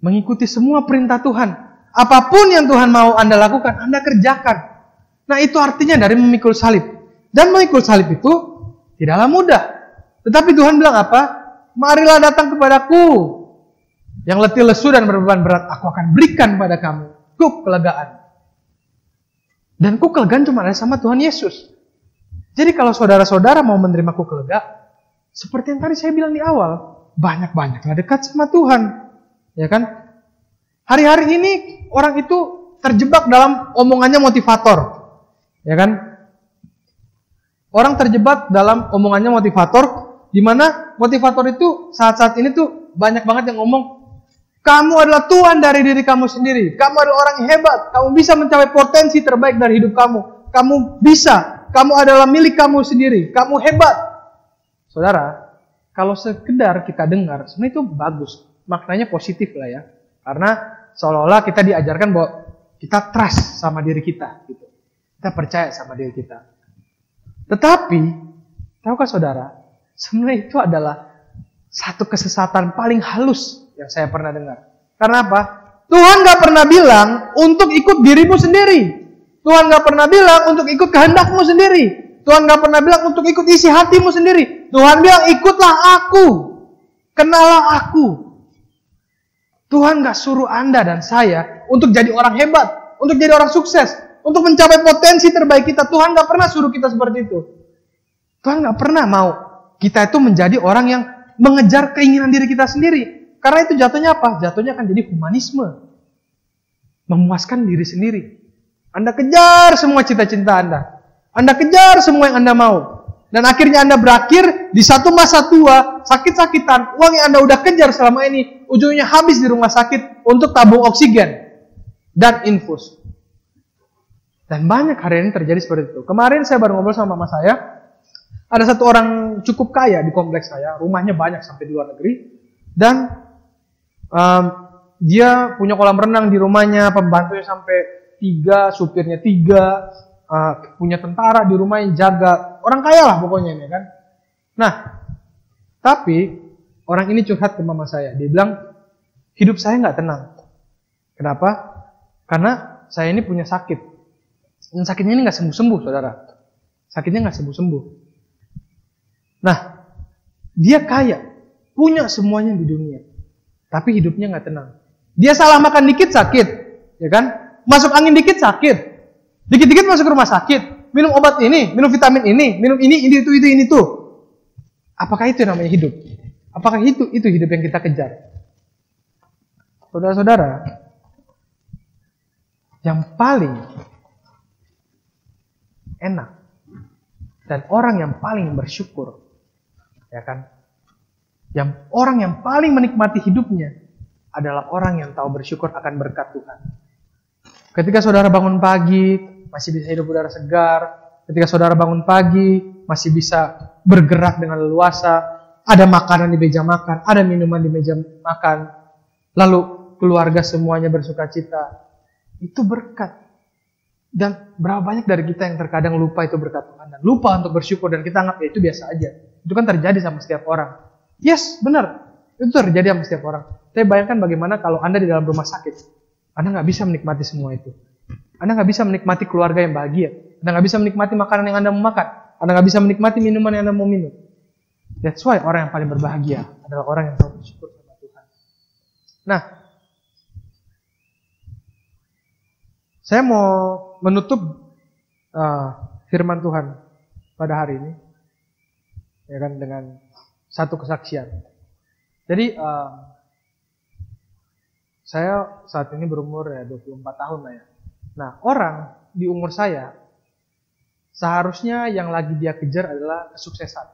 Mengikuti semua perintah Tuhan. Apapun yang Tuhan mau Anda lakukan, Anda kerjakan. Nah, itu artinya dari memikul salib. Dan memikul salib itu tidaklah mudah. Tetapi Tuhan bilang apa? Marilah datang kepadaku. Yang letih lesu dan berbeban berat, aku akan berikan pada kamu kuk kelegaan. Dan kuk kelegaan cuma ada sama Tuhan Yesus. Jadi kalau saudara-saudara mau menerima kuk lega, seperti yang tadi saya bilang di awal, banyak-banyaklah dekat sama Tuhan. Ya kan? Hari-hari ini orang itu terjebak dalam omongannya motivator. Ya kan? Orang terjebak dalam omongannya motivator, di mana motivator itu saat-saat ini tuh banyak banget yang ngomong, kamu adalah Tuhan dari diri kamu sendiri. Kamu adalah orang yang hebat. Kamu bisa mencapai potensi terbaik dari hidup kamu. Kamu bisa. Kamu adalah milik kamu sendiri. Kamu hebat. Saudara, kalau sekedar kita dengar, sebenarnya itu bagus. Maknanya positif lah ya. Karena seolah-olah kita diajarkan bahwa kita trust sama diri kita. Gitu. Kita percaya sama diri kita. Tetapi, tahukah saudara, sebenarnya itu adalah satu kesesatan paling halus yang saya pernah dengar. Karena apa? Tuhan gak pernah bilang untuk ikut dirimu sendiri. Tuhan gak pernah bilang untuk ikut kehendakmu sendiri. Tuhan gak pernah bilang untuk ikut isi hatimu sendiri. Tuhan bilang ikutlah aku. Kenalah aku. Tuhan gak suruh Anda dan saya untuk jadi orang hebat. Untuk jadi orang sukses. Untuk mencapai potensi terbaik kita. Tuhan gak pernah suruh kita seperti itu. Tuhan gak pernah mau kita itu menjadi orang yang mengejar keinginan diri kita sendiri. Karena itu jatuhnya apa? Jatuhnya akan jadi humanisme. Memuaskan diri sendiri. Anda kejar semua cita-cita Anda. Anda kejar semua yang Anda mau. Dan akhirnya Anda berakhir di satu masa tua, sakit-sakitan, uang yang Anda udah kejar selama ini, ujungnya habis di rumah sakit untuk tabung oksigen dan infus. Dan banyak hari ini terjadi seperti itu. Kemarin saya baru ngobrol sama mama saya. Ada satu orang cukup kaya di kompleks saya. Rumahnya banyak sampai di luar negeri. Dan dia punya kolam renang di rumahnya, pembantunya sampai 3, supirnya 3, punya tentara di rumah yang jaga. Orang kaya lah pokoknya ini kan. Nah, tapi orang ini curhat ke mama saya. Dia bilang, hidup saya nggak tenang. Kenapa? Karena saya ini punya sakit. Dan sakitnya ini nggak sembuh-sembuh, saudara. Sakitnya nggak sembuh-sembuh. Nah, dia kaya, punya semuanya di dunia. Tapi hidupnya nggak tenang. Dia salah makan dikit sakit, ya kan? Masuk angin dikit sakit, dikit-dikit masuk rumah sakit, minum obat ini, minum vitamin ini, minum ini tuh. Apakah itu namanya hidup? Apakah itu hidup yang kita kejar? Saudara-saudara, yang paling enak dan orang yang paling bersyukur, ya kan? Yang orang yang paling menikmati hidupnya adalah orang yang tahu bersyukur akan berkat Tuhan. Ketika saudara bangun pagi, masih bisa hidup udara segar. Ketika saudara bangun pagi, masih bisa bergerak dengan leluasa. Ada makanan di meja makan, ada minuman di meja makan. Lalu keluarga semuanya bersuka cita. Itu berkat. Dan berapa banyak dari kita yang terkadang lupa itu berkat Tuhan, dan lupa untuk bersyukur, dan kita anggap ya itu biasa aja. Itu kan terjadi sama setiap orang. Yes, benar. Itu terjadi sama setiap orang. Tapi bayangkan bagaimana kalau Anda di dalam rumah sakit. Anda nggak bisa menikmati semua itu. Anda nggak bisa menikmati keluarga yang bahagia. Anda nggak bisa menikmati makanan yang Anda mau makan. Anda nggak bisa menikmati minuman yang Anda mau minum. That's why orang yang paling berbahagia adalah orang yang tahu bersyukur sama Tuhan. Nah, saya mau menutup firman Tuhan pada hari ini, ya kan, dengan satu kesaksian. Jadi saya saat ini berumur 24 tahun lah ya. Nah, orang di umur saya seharusnya yang lagi dia kejar adalah kesuksesan.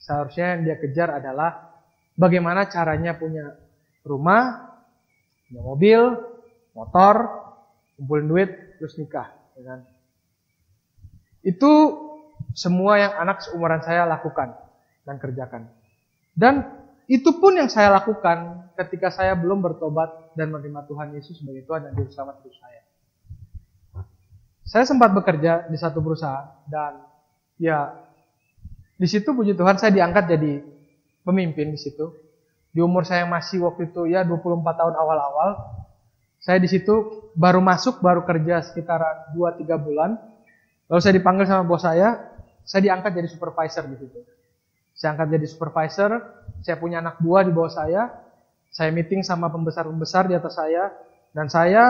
Seharusnya yang dia kejar adalah bagaimana caranya punya rumah, punya mobil, motor, kumpulin duit, terus nikah, ya kan? Itu semua yang anak seumuran saya lakukan dan kerjakan. Dan itu pun yang saya lakukan ketika saya belum bertobat dan menerima Tuhan Yesus sebagai Tuhan dan Juru Selamat hidup saya. Saya sempat bekerja di satu perusahaan, dan ya di situ puji Tuhan saya diangkat jadi pemimpin di situ. Di umur saya masih waktu itu ya 24 tahun awal-awal. Saya di situ baru masuk, baru kerja sekitar 2-3 bulan. Lalu saya dipanggil sama bos saya diangkat jadi supervisor di situ. Saya angkat jadi supervisor, saya punya anak buah di bawah saya meeting sama pembesar-pembesar di atas saya, dan saya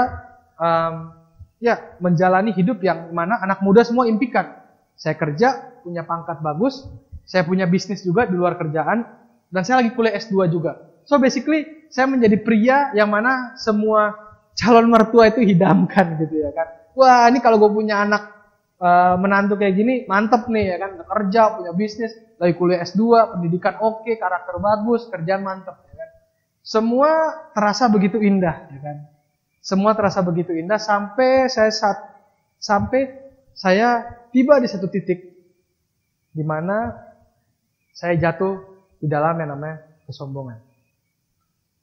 menjalani hidup yang mana anak muda semua impikan. Saya kerja, punya pangkat bagus, saya punya bisnis juga di luar kerjaan, dan saya lagi kuliah S2 juga. So basically, saya menjadi pria yang mana semua calon mertua itu idamkan gitu ya kan. Wah, ini kalau gue punya anak menantu kayak gini, mantep nih ya kan, kerja, punya bisnis, lagi kuliah S2, pendidikan oke, karakter bagus, kerjaan mantep ya kan. Semua terasa begitu indah ya kan. Semua terasa begitu indah sampai saya tiba di satu titik di mana saya jatuh di dalam yang namanya kesombongan.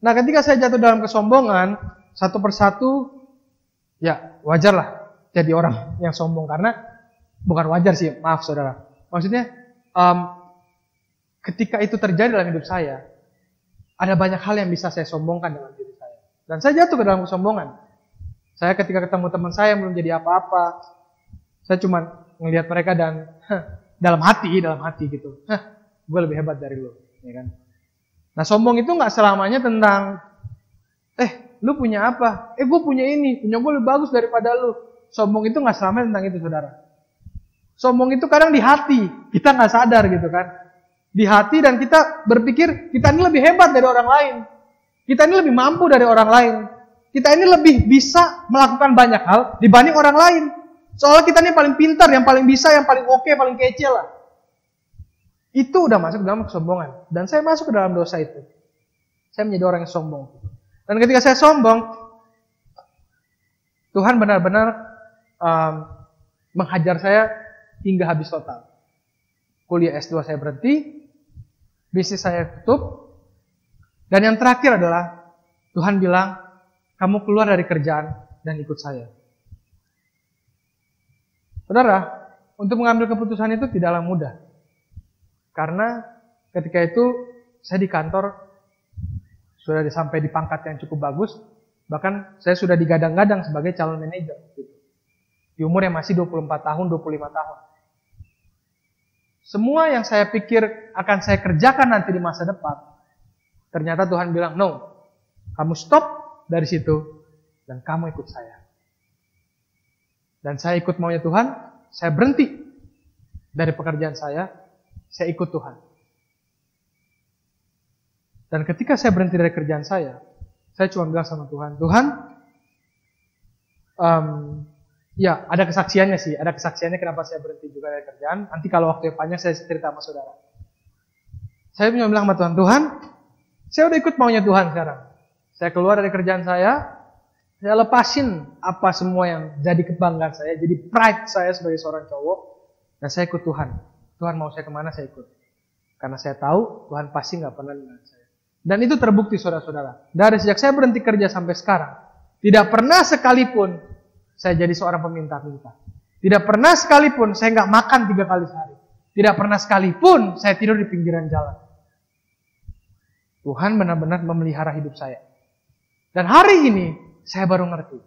Nah, ketika saya jatuh dalam kesombongan, satu persatu ya wajarlah jadi orang yang sombong, karena bukan wajar sih, maaf saudara. Maksudnya ketika itu terjadi dalam hidup saya, ada banyak hal yang bisa saya sombongkan dalam diri saya. Dan saya jatuh ke dalam kesombongan. Saya ketika ketemu teman saya belum jadi apa-apa, saya cuma ngelihat mereka dan dalam hati gitu, gue lebih hebat dari lo, ya kan? Nah, sombong itu nggak selamanya tentang, lu punya apa? Gue punya ini, punya gue lebih bagus daripada lu. Sombong itu nggak selamanya tentang itu, saudara. Sombong itu kadang di hati, kita nggak sadar gitu kan. Di hati, dan kita berpikir kita ini lebih hebat dari orang lain. Kita ini lebih mampu dari orang lain. Kita ini lebih bisa melakukan banyak hal dibanding orang lain. Soalnya kita ini paling pintar, yang paling bisa, yang paling oke, paling kece lah. Itu udah masuk dalam kesombongan. Dan saya masuk ke dalam dosa itu. Saya menjadi orang yang sombong. Dan ketika saya sombong, Tuhan benar-benar menghajar saya hingga habis total. Kuliah S2 saya berhenti, bisnis saya tutup, dan yang terakhir adalah Tuhan bilang, kamu keluar dari kerjaan dan ikut saya. Saudara, untuk mengambil keputusan itu tidaklah mudah. Karena ketika itu saya di kantor sudah sampai di pangkat yang cukup bagus, bahkan saya sudah digadang-gadang sebagai calon manajer. Di umur yang masih 24 tahun, 25 tahun. Semua yang saya pikir akan saya kerjakan nanti di masa depan, ternyata Tuhan bilang, no, kamu stop dari situ, dan kamu ikut saya. Dan saya ikut maunya Tuhan, saya berhenti dari pekerjaan saya ikut Tuhan. Dan ketika saya berhenti dari kerjaan saya cuma bilang sama Tuhan, Tuhan, ya ada kesaksiannya sih, ada kesaksiannya kenapa saya berhenti juga dari kerjaan. Nanti kalau waktu yang panjang saya cerita sama saudara. Saya cuma bilang sama Tuhan, Tuhan, saya udah ikut maunya Tuhan sekarang. Saya keluar dari kerjaan saya lepasin apa semua yang jadi kebanggaan saya, jadi pride saya sebagai seorang cowok, dan saya ikut Tuhan. Tuhan mau saya kemana, saya ikut. Karena saya tahu Tuhan pasti nggak pernah ninggalin saya. Dan itu terbukti saudara-saudara. Dari sejak saya berhenti kerja sampai sekarang, tidak pernah sekalipun saya jadi seorang peminta-minta. Tidak pernah sekalipun saya nggak makan 3 kali sehari. Tidak pernah sekalipun saya tidur di pinggiran jalan. Tuhan benar-benar memelihara hidup saya. Dan hari ini saya baru ngerti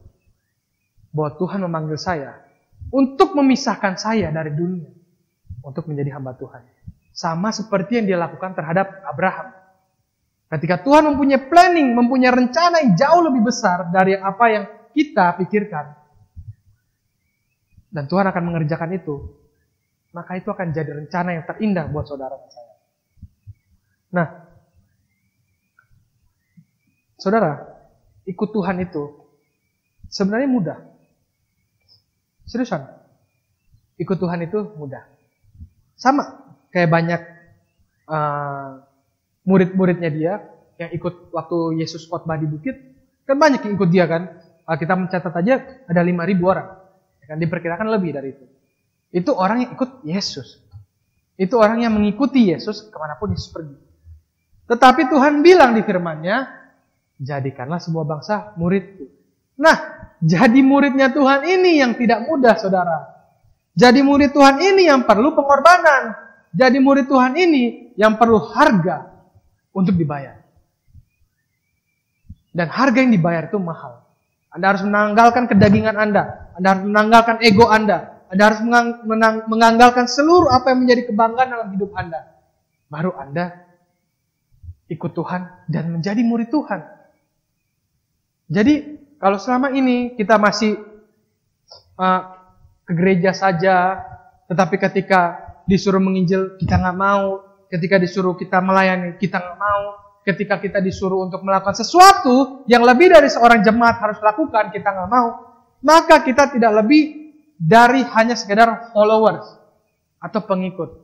bahwa Tuhan memanggil saya untuk memisahkan saya dari dunia, untuk menjadi hamba Tuhan. Sama seperti yang dia lakukan terhadap Abraham. Ketika Tuhan mempunyai planning, mempunyai rencana yang jauh lebih besar dari apa yang kita pikirkan, dan Tuhan akan mengerjakan itu, maka itu akan jadi rencana yang terindah buat saudara dan saya. Nah, saudara, ikut Tuhan itu sebenarnya mudah. Seriusan, ikut Tuhan itu mudah. Sama kayak banyak murid-muridnya dia yang ikut waktu Yesus khotbah di bukit, kan banyak yang ikut dia kan. Kita mencatat aja ada 5.000 orang. Kan diperkirakan lebih dari itu. Itu orang yang ikut Yesus. Itu orang yang mengikuti Yesus kemanapun Yesus pergi. Tetapi Tuhan bilang di firman-Nya, jadikanlah semua bangsa muridku. Nah, jadi muridnya Tuhan ini yang tidak mudah, saudara. Jadi murid Tuhan ini yang perlu pengorbanan. Jadi murid Tuhan ini yang perlu harga untuk dibayar. Dan harga yang dibayar itu mahal. Anda harus menanggalkan kedagingan Anda. Anda harus menanggalkan ego Anda. Anda harus menanggalkan seluruh apa yang menjadi kebanggaan dalam hidup Anda. Baru Anda ikut Tuhan dan menjadi murid Tuhan. Jadi, kalau selama ini kita masih ke gereja saja, tetapi ketika disuruh menginjil kita nggak mau, ketika disuruh kita melayani kita nggak mau, ketika kita disuruh untuk melakukan sesuatu yang lebih dari seorang jemaat harus lakukan, kita nggak mau, maka kita tidak lebih dari hanya sekedar followers atau pengikut.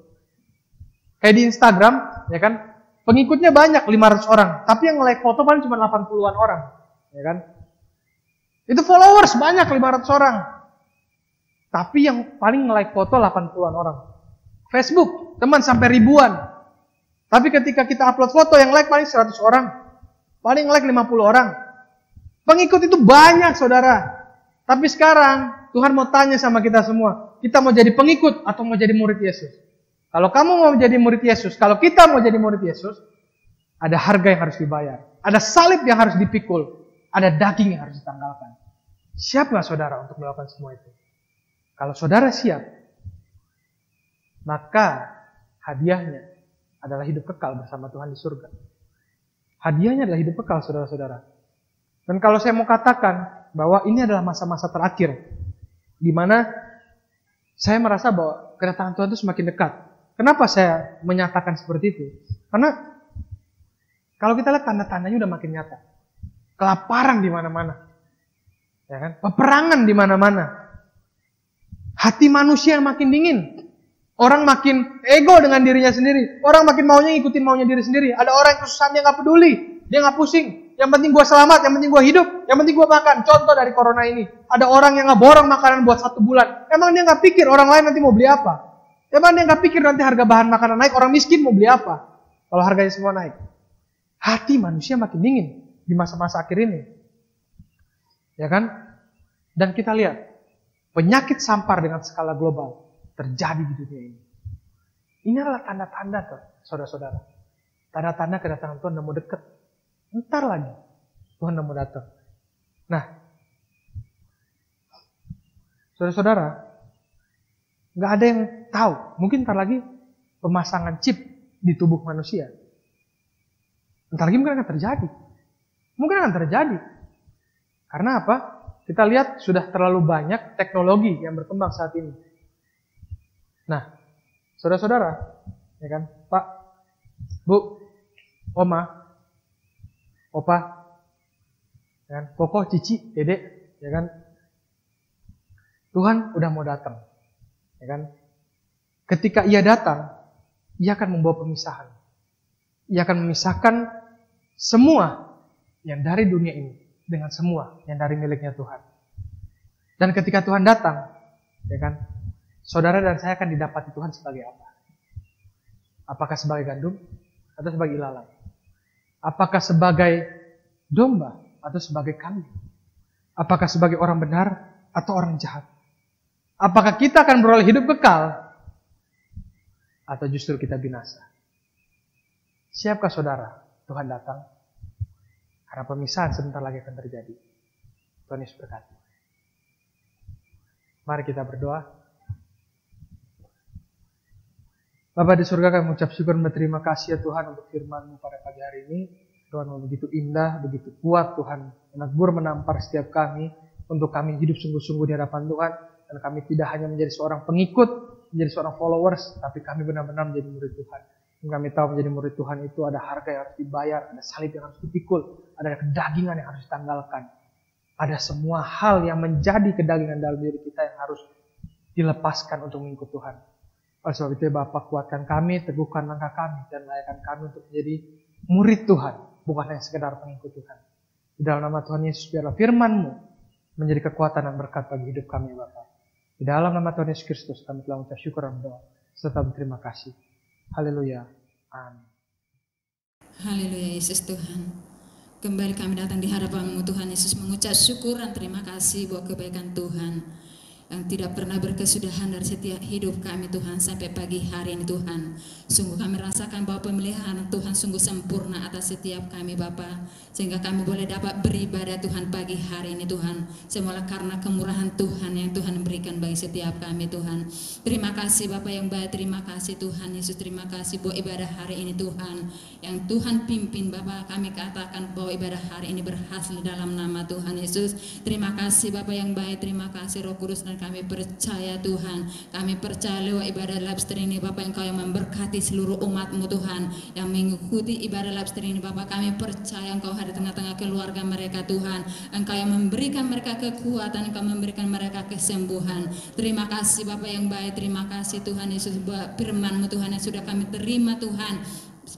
Kayak di Instagram, ya kan, pengikutnya banyak 500 orang, tapi yang like foto paling cuma 80-an orang, ya kan? Itu followers banyak 500 orang, tapi yang paling like foto 80-an orang. Facebook, teman sampai ribuan. Tapi ketika kita upload foto yang like paling 100 orang. Paling like 50 orang. Pengikut itu banyak, saudara. Tapi sekarang Tuhan mau tanya sama kita semua. Kita mau jadi pengikut atau mau jadi murid Yesus? Kalau kamu mau jadi murid Yesus, kalau kita mau jadi murid Yesus, ada harga yang harus dibayar. Ada salib yang harus dipikul. Ada daging yang harus ditanggalkan. Siap gak saudara untuk melakukan semua itu? Kalau saudara siap, maka hadiahnya adalah hidup kekal bersama Tuhan di surga. Hadiahnya adalah hidup kekal, saudara-saudara. Dan kalau saya mau katakan bahwa ini adalah masa-masa terakhir, di mana saya merasa bahwa kedatangan Tuhan itu semakin dekat. Kenapa saya menyatakan seperti itu? Karena kalau kita lihat tanda-tandanya udah makin nyata. Kelaparan di mana-mana, ya kan? Peperangan di mana-mana. Hati manusia yang makin dingin. Orang makin ego dengan dirinya sendiri. Orang makin maunya ngikutin maunya diri sendiri. Ada orang yang kesusahan dia gak peduli. Dia gak pusing. Yang penting gue selamat, yang penting gue hidup, yang penting gue makan. Contoh dari corona ini. Ada orang yang gak borong makanan buat 1 bulan. Emang dia gak pikir orang lain nanti mau beli apa? Emang dia gak pikir nanti harga bahan makanan naik, orang miskin mau beli apa? Kalau harganya semua naik. Hati manusia makin dingin di masa-masa akhir ini. Ya kan? Dan kita lihat. Penyakit sampar dengan skala global terjadi di dunia ini. Ini adalah tanda-tanda tuh, saudara-saudara. Tanda-tanda kedatangan Tuhan udah mau dekat. Ntar lagi Tuhan udah mau datang. Nah, saudara-saudara, nggak ada yang tahu. Mungkin ntar lagi pemasangan chip di tubuh manusia. Ntar lagi mungkin akan terjadi. Mungkin akan terjadi. Karena apa? Kita lihat sudah terlalu banyak teknologi yang berkembang saat ini. Nah, saudara-saudara, ya kan, Pak, Bu, Oma, Opa, ya kan, Koko, Cici, Dede, ya kan, Tuhan udah mau datang, ya kan. Ketika Ia datang, Ia akan membawa pemisahan. Ia akan memisahkan semua yang dari dunia ini dengan semua yang dari miliknya Tuhan. Dan ketika Tuhan datang, ya kan, saudara dan saya akan didapati Tuhan sebagai apa? Apakah sebagai gandum atau sebagai ilalang? Apakah sebagai domba atau sebagai kambing? Apakah sebagai orang benar atau orang jahat? Apakah kita akan beroleh hidup kekal atau justru kita binasa? Siapkah saudara Tuhan datang? Karena pemisahan sebentar lagi akan terjadi. Tuhan Yesus berkati. Mari kita berdoa. Bapa di surga, kami mengucap syukur dan berterima kasih ya Tuhan untuk firman-Mu pada pagi hari ini. Tuhan, begitu indah, begitu kuat Tuhan, menegur menampar setiap kami untuk kami hidup sungguh-sungguh di hadapan Tuhan. Dan kami tidak hanya menjadi seorang pengikut, menjadi seorang followers, tapi kami benar-benar menjadi murid Tuhan. Dan kami tahu menjadi murid Tuhan itu ada harga yang harus dibayar, ada salib yang harus dipikul, ada kedagingan yang harus ditanggalkan. Ada semua hal yang menjadi kedagingan dalam diri kita yang harus dilepaskan untuk mengikut Tuhan. Oleh sebab itu Bapa, kuatkan kami, teguhkan langkah kami, dan layakkan kami untuk menjadi murid Tuhan, bukan hanya sekedar pengikut Tuhan. Di dalam nama Tuhan Yesus, biarlah firman-Mu menjadi kekuatan dan berkat bagi hidup kami Bapa. Di dalam nama Tuhan Yesus Kristus kami telah mengucap syukur dan berdoa serta berterima kasih. Haleluya. Amin. Haleluya Yesus Tuhan. Kembali kami datang di hadapan-Mu Tuhan Yesus, mengucap syukur dan terima kasih buat kebaikan Tuhan yang tidak pernah berkesudahan dari setiap hidup kami Tuhan sampai pagi hari ini Tuhan. Sungguh kami rasakan bahwa pemeliharaan Tuhan sungguh sempurna atas setiap kami Bapa, sehingga kami boleh dapat beribadah Tuhan pagi hari ini Tuhan. Semula karena kemurahan Tuhan yang Tuhan berikan bagi setiap kami Tuhan. Terima kasih Bapa yang baik, terima kasih Tuhan Yesus, terima kasih buat ibadah hari ini Tuhan yang Tuhan pimpin Bapa. Kami katakan bahwa ibadah hari ini berhasil dalam nama Tuhan Yesus. Terima kasih Bapa yang baik, terima kasih Roh Kudus, dan kami percaya Tuhan, kami percaya lewat ibadah live stream ini Bapak, Engkau yang memberkati seluruh umat-Mu Tuhan yang mengikuti ibadah live stream ini Bapak. Kami percaya Engkau ada di tengah-tengah keluarga mereka Tuhan, Engkau yang memberikan mereka kekuatan, Engkau memberikan mereka kesembuhan. Terima kasih Bapak yang baik, terima kasih Tuhan Yesus buat firman-Mu Tuhan yang sudah kami terima Tuhan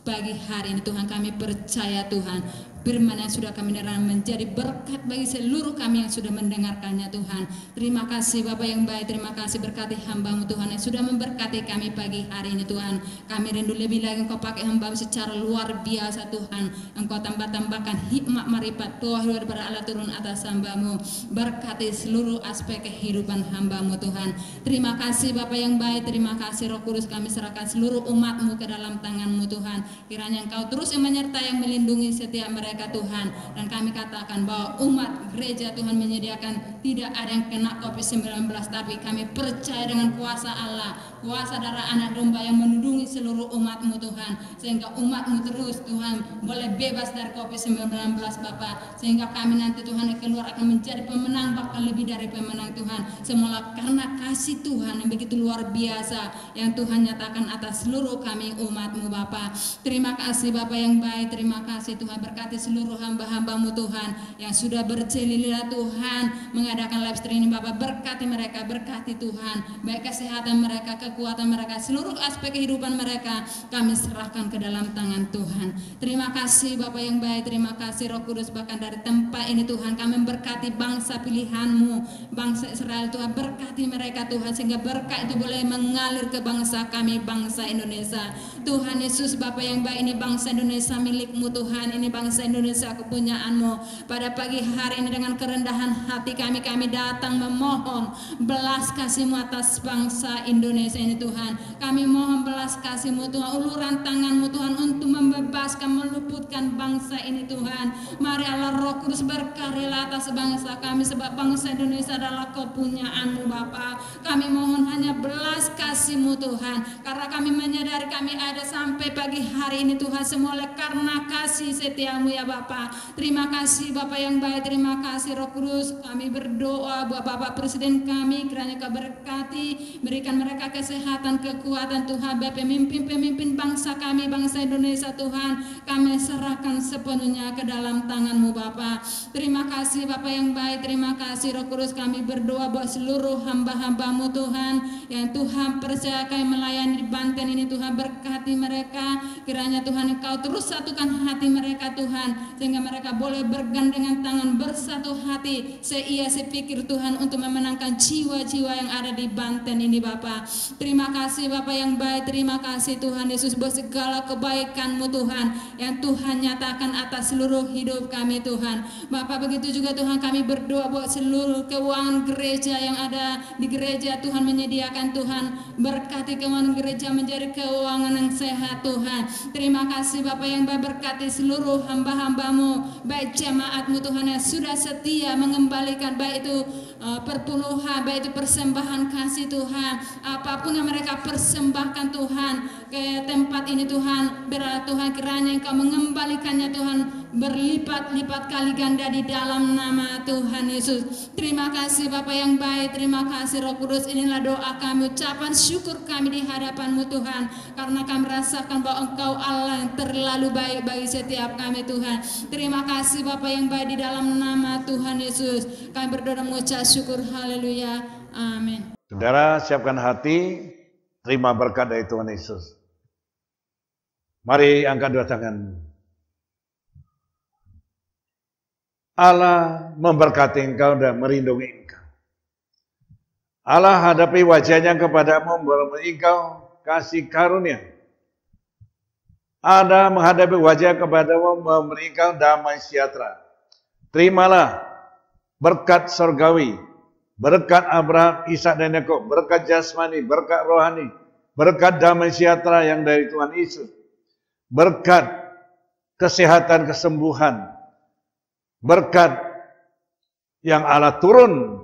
pagi hari ini Tuhan. Kami percaya Tuhan, firman yang sudah kami dengar menjadi berkat bagi seluruh kami yang sudah mendengarkannya Tuhan. Terima kasih Bapak yang baik, terima kasih berkati hamba-Mu Tuhan yang sudah memberkati kami pagi hari ini Tuhan. Kami rindu lebih lagi Engkau pakai hamba-Mu secara luar biasa Tuhan. Engkau tambah-tambahkan hikmat marifat Tuhan daripada Allah turun atas hamba-Mu. Berkati seluruh aspek kehidupan hamba-Mu Tuhan. Terima kasih Bapak yang baik, terima kasih Roh Kudus. Kami serahkan seluruh umat-Mu ke dalam tangan-Mu Tuhan. Kiranya Engkau terus yang menyertai, yang melindungi setiap mereka Tuhan. Dan kami katakan bahwa umat gereja Tuhan menyediakan tidak ada yang kena COVID-19, tapi kami percaya dengan kuasa Allah, kuasa darah anak domba yang melindungi seluruh umat-Mu Tuhan, sehingga umat-Mu terus Tuhan boleh bebas dari COVID-19 Bapak, sehingga kami nanti Tuhan yang keluar akan menjadi pemenang, bahkan lebih dari pemenang Tuhan. Semula karena kasih Tuhan yang begitu luar biasa yang Tuhan nyatakan atas seluruh kami umat-Mu Bapak. Terima kasih Bapak yang baik, terima kasih Tuhan. Berkati seluruh hamba-hamba-Mu Tuhan yang sudah bercelilah Tuhan mengadakan live stream ini Bapak. Berkati mereka, berkati Tuhan, baik kesehatan mereka, kekuatan mereka, seluruh aspek kehidupan mereka kami serahkan ke dalam tangan Tuhan. Terima kasih Bapak yang baik, terima kasih Roh Kudus. Bahkan dari tempat ini Tuhan kami berkati bangsa pilihan-Mu, bangsa Israel Tuhan. Berkati mereka Tuhan, sehingga berkat itu boleh mengalir ke bangsa kami, bangsa Indonesia Tuhan Yesus. Bapak yang baik, ini bangsa Indonesia milik-Mu Tuhan, ini bangsa Indonesia kepunyaan-Mu. Pada pagi hari ini dengan kerendahan hati kami datang memohon belas kasih-Mu atas bangsa Indonesia ini Tuhan. Kami mohon belas kasih-Mu Tuhan, uluran tangan-Mu Tuhan untuk membebaskan, meluputkan bangsa ini Tuhan. Mari Allah Roh Kudus berkaryalah atas bangsa kami, sebab bangsa Indonesia adalah kepunyaan-Mu Bapa. Kami mohon hanya belas kasih-Mu Tuhan, karena kami menyadari kami ada sampai pagi hari ini Tuhan semua oleh karena kasih setia-Mu ya Bapa. Terima kasih Bapak yang baik, terima kasih Roh Kudus. Kami berdoa buat Bapak Presiden kami, kiranya Kau berkati, berikan mereka kesehatan, kekuatan Tuhan. Bapak pemimpin bangsa kami, bangsa Indonesia Tuhan, kami serahkan sepenuhnya ke dalam tangan-Mu Bapak. Terima kasih Bapak yang baik, terima kasih Roh Kudus. Kami berdoa buat seluruh hamba-hamba-Mu Tuhan yang Tuhan percaya kami melayani di Banten ini Tuhan. Berkati mereka, kiranya Tuhan Engkau terus satukan hati mereka Tuhan, Tuhan, sehingga mereka boleh bergandengan tangan bersatu hati sepikir Tuhan untuk memenangkan jiwa-jiwa yang ada di Banten ini Bapa. Terima kasih Bapa yang baik, terima kasih Tuhan Yesus buat segala kebaikan-Mu Tuhan yang Tuhan nyatakan atas seluruh hidup kami Tuhan. Bapak, begitu juga Tuhan kami berdoa buat seluruh keuangan gereja yang ada di gereja Tuhan, menyediakan Tuhan, berkati keuangan gereja menjadi keuangan yang sehat Tuhan. Terima kasih Bapak yang berkati seluruh hamba-hamba-Mu, baik jemaat-Mu Tuhan yang sudah setia mengembalikan baik itu perpuluhan, baik itu persembahan kasih Tuhan, apapun yang mereka persembahkan Tuhan ke tempat ini Tuhan, biarlah Tuhan kiranya Engkau mengembalikannya Tuhan berlipat-lipat kali ganda di dalam nama Tuhan Yesus. Terima kasih Bapak yang baik, terima kasih Roh Kudus. Inilah doa kami, ucapan syukur kami di hadapan-Mu Tuhan, karena kami merasakan bahwa Engkau Allah yang terlalu baik bagi setiap kami Tuhan. Terima kasih Bapak yang baik, di dalam nama Tuhan Yesus kami berdoa mengucap syukur. Haleluya, amin. Saudara, siapkan hati, terima berkat dari Tuhan Yesus. Mari angkat dua tangan. Allah memberkati engkau dan merindungi engkau. Allah hadapi wajahnya kepadamu, memberi engkau kasih karunia. Allah menghadapi wajah kepadamu, memberi engkau damai sejahtera. Terimalah berkat surgawi, berkat Abraham, Ishak dan Yakub, berkat jasmani, berkat rohani, berkat damai sejahtera yang dari Tuhan Yesus, berkat kesehatan, kesembuhan, berkat yang Allah turun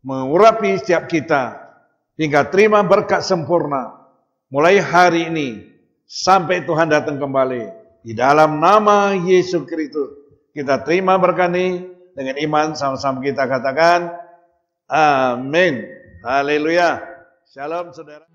mengurapi setiap kita, hingga terima berkat sempurna mulai hari ini sampai Tuhan datang kembali. Di dalam nama Yesus Kristus kita terima berkat ini. Dengan iman sama-sama kita katakan amin. Haleluya. Shalom saudara.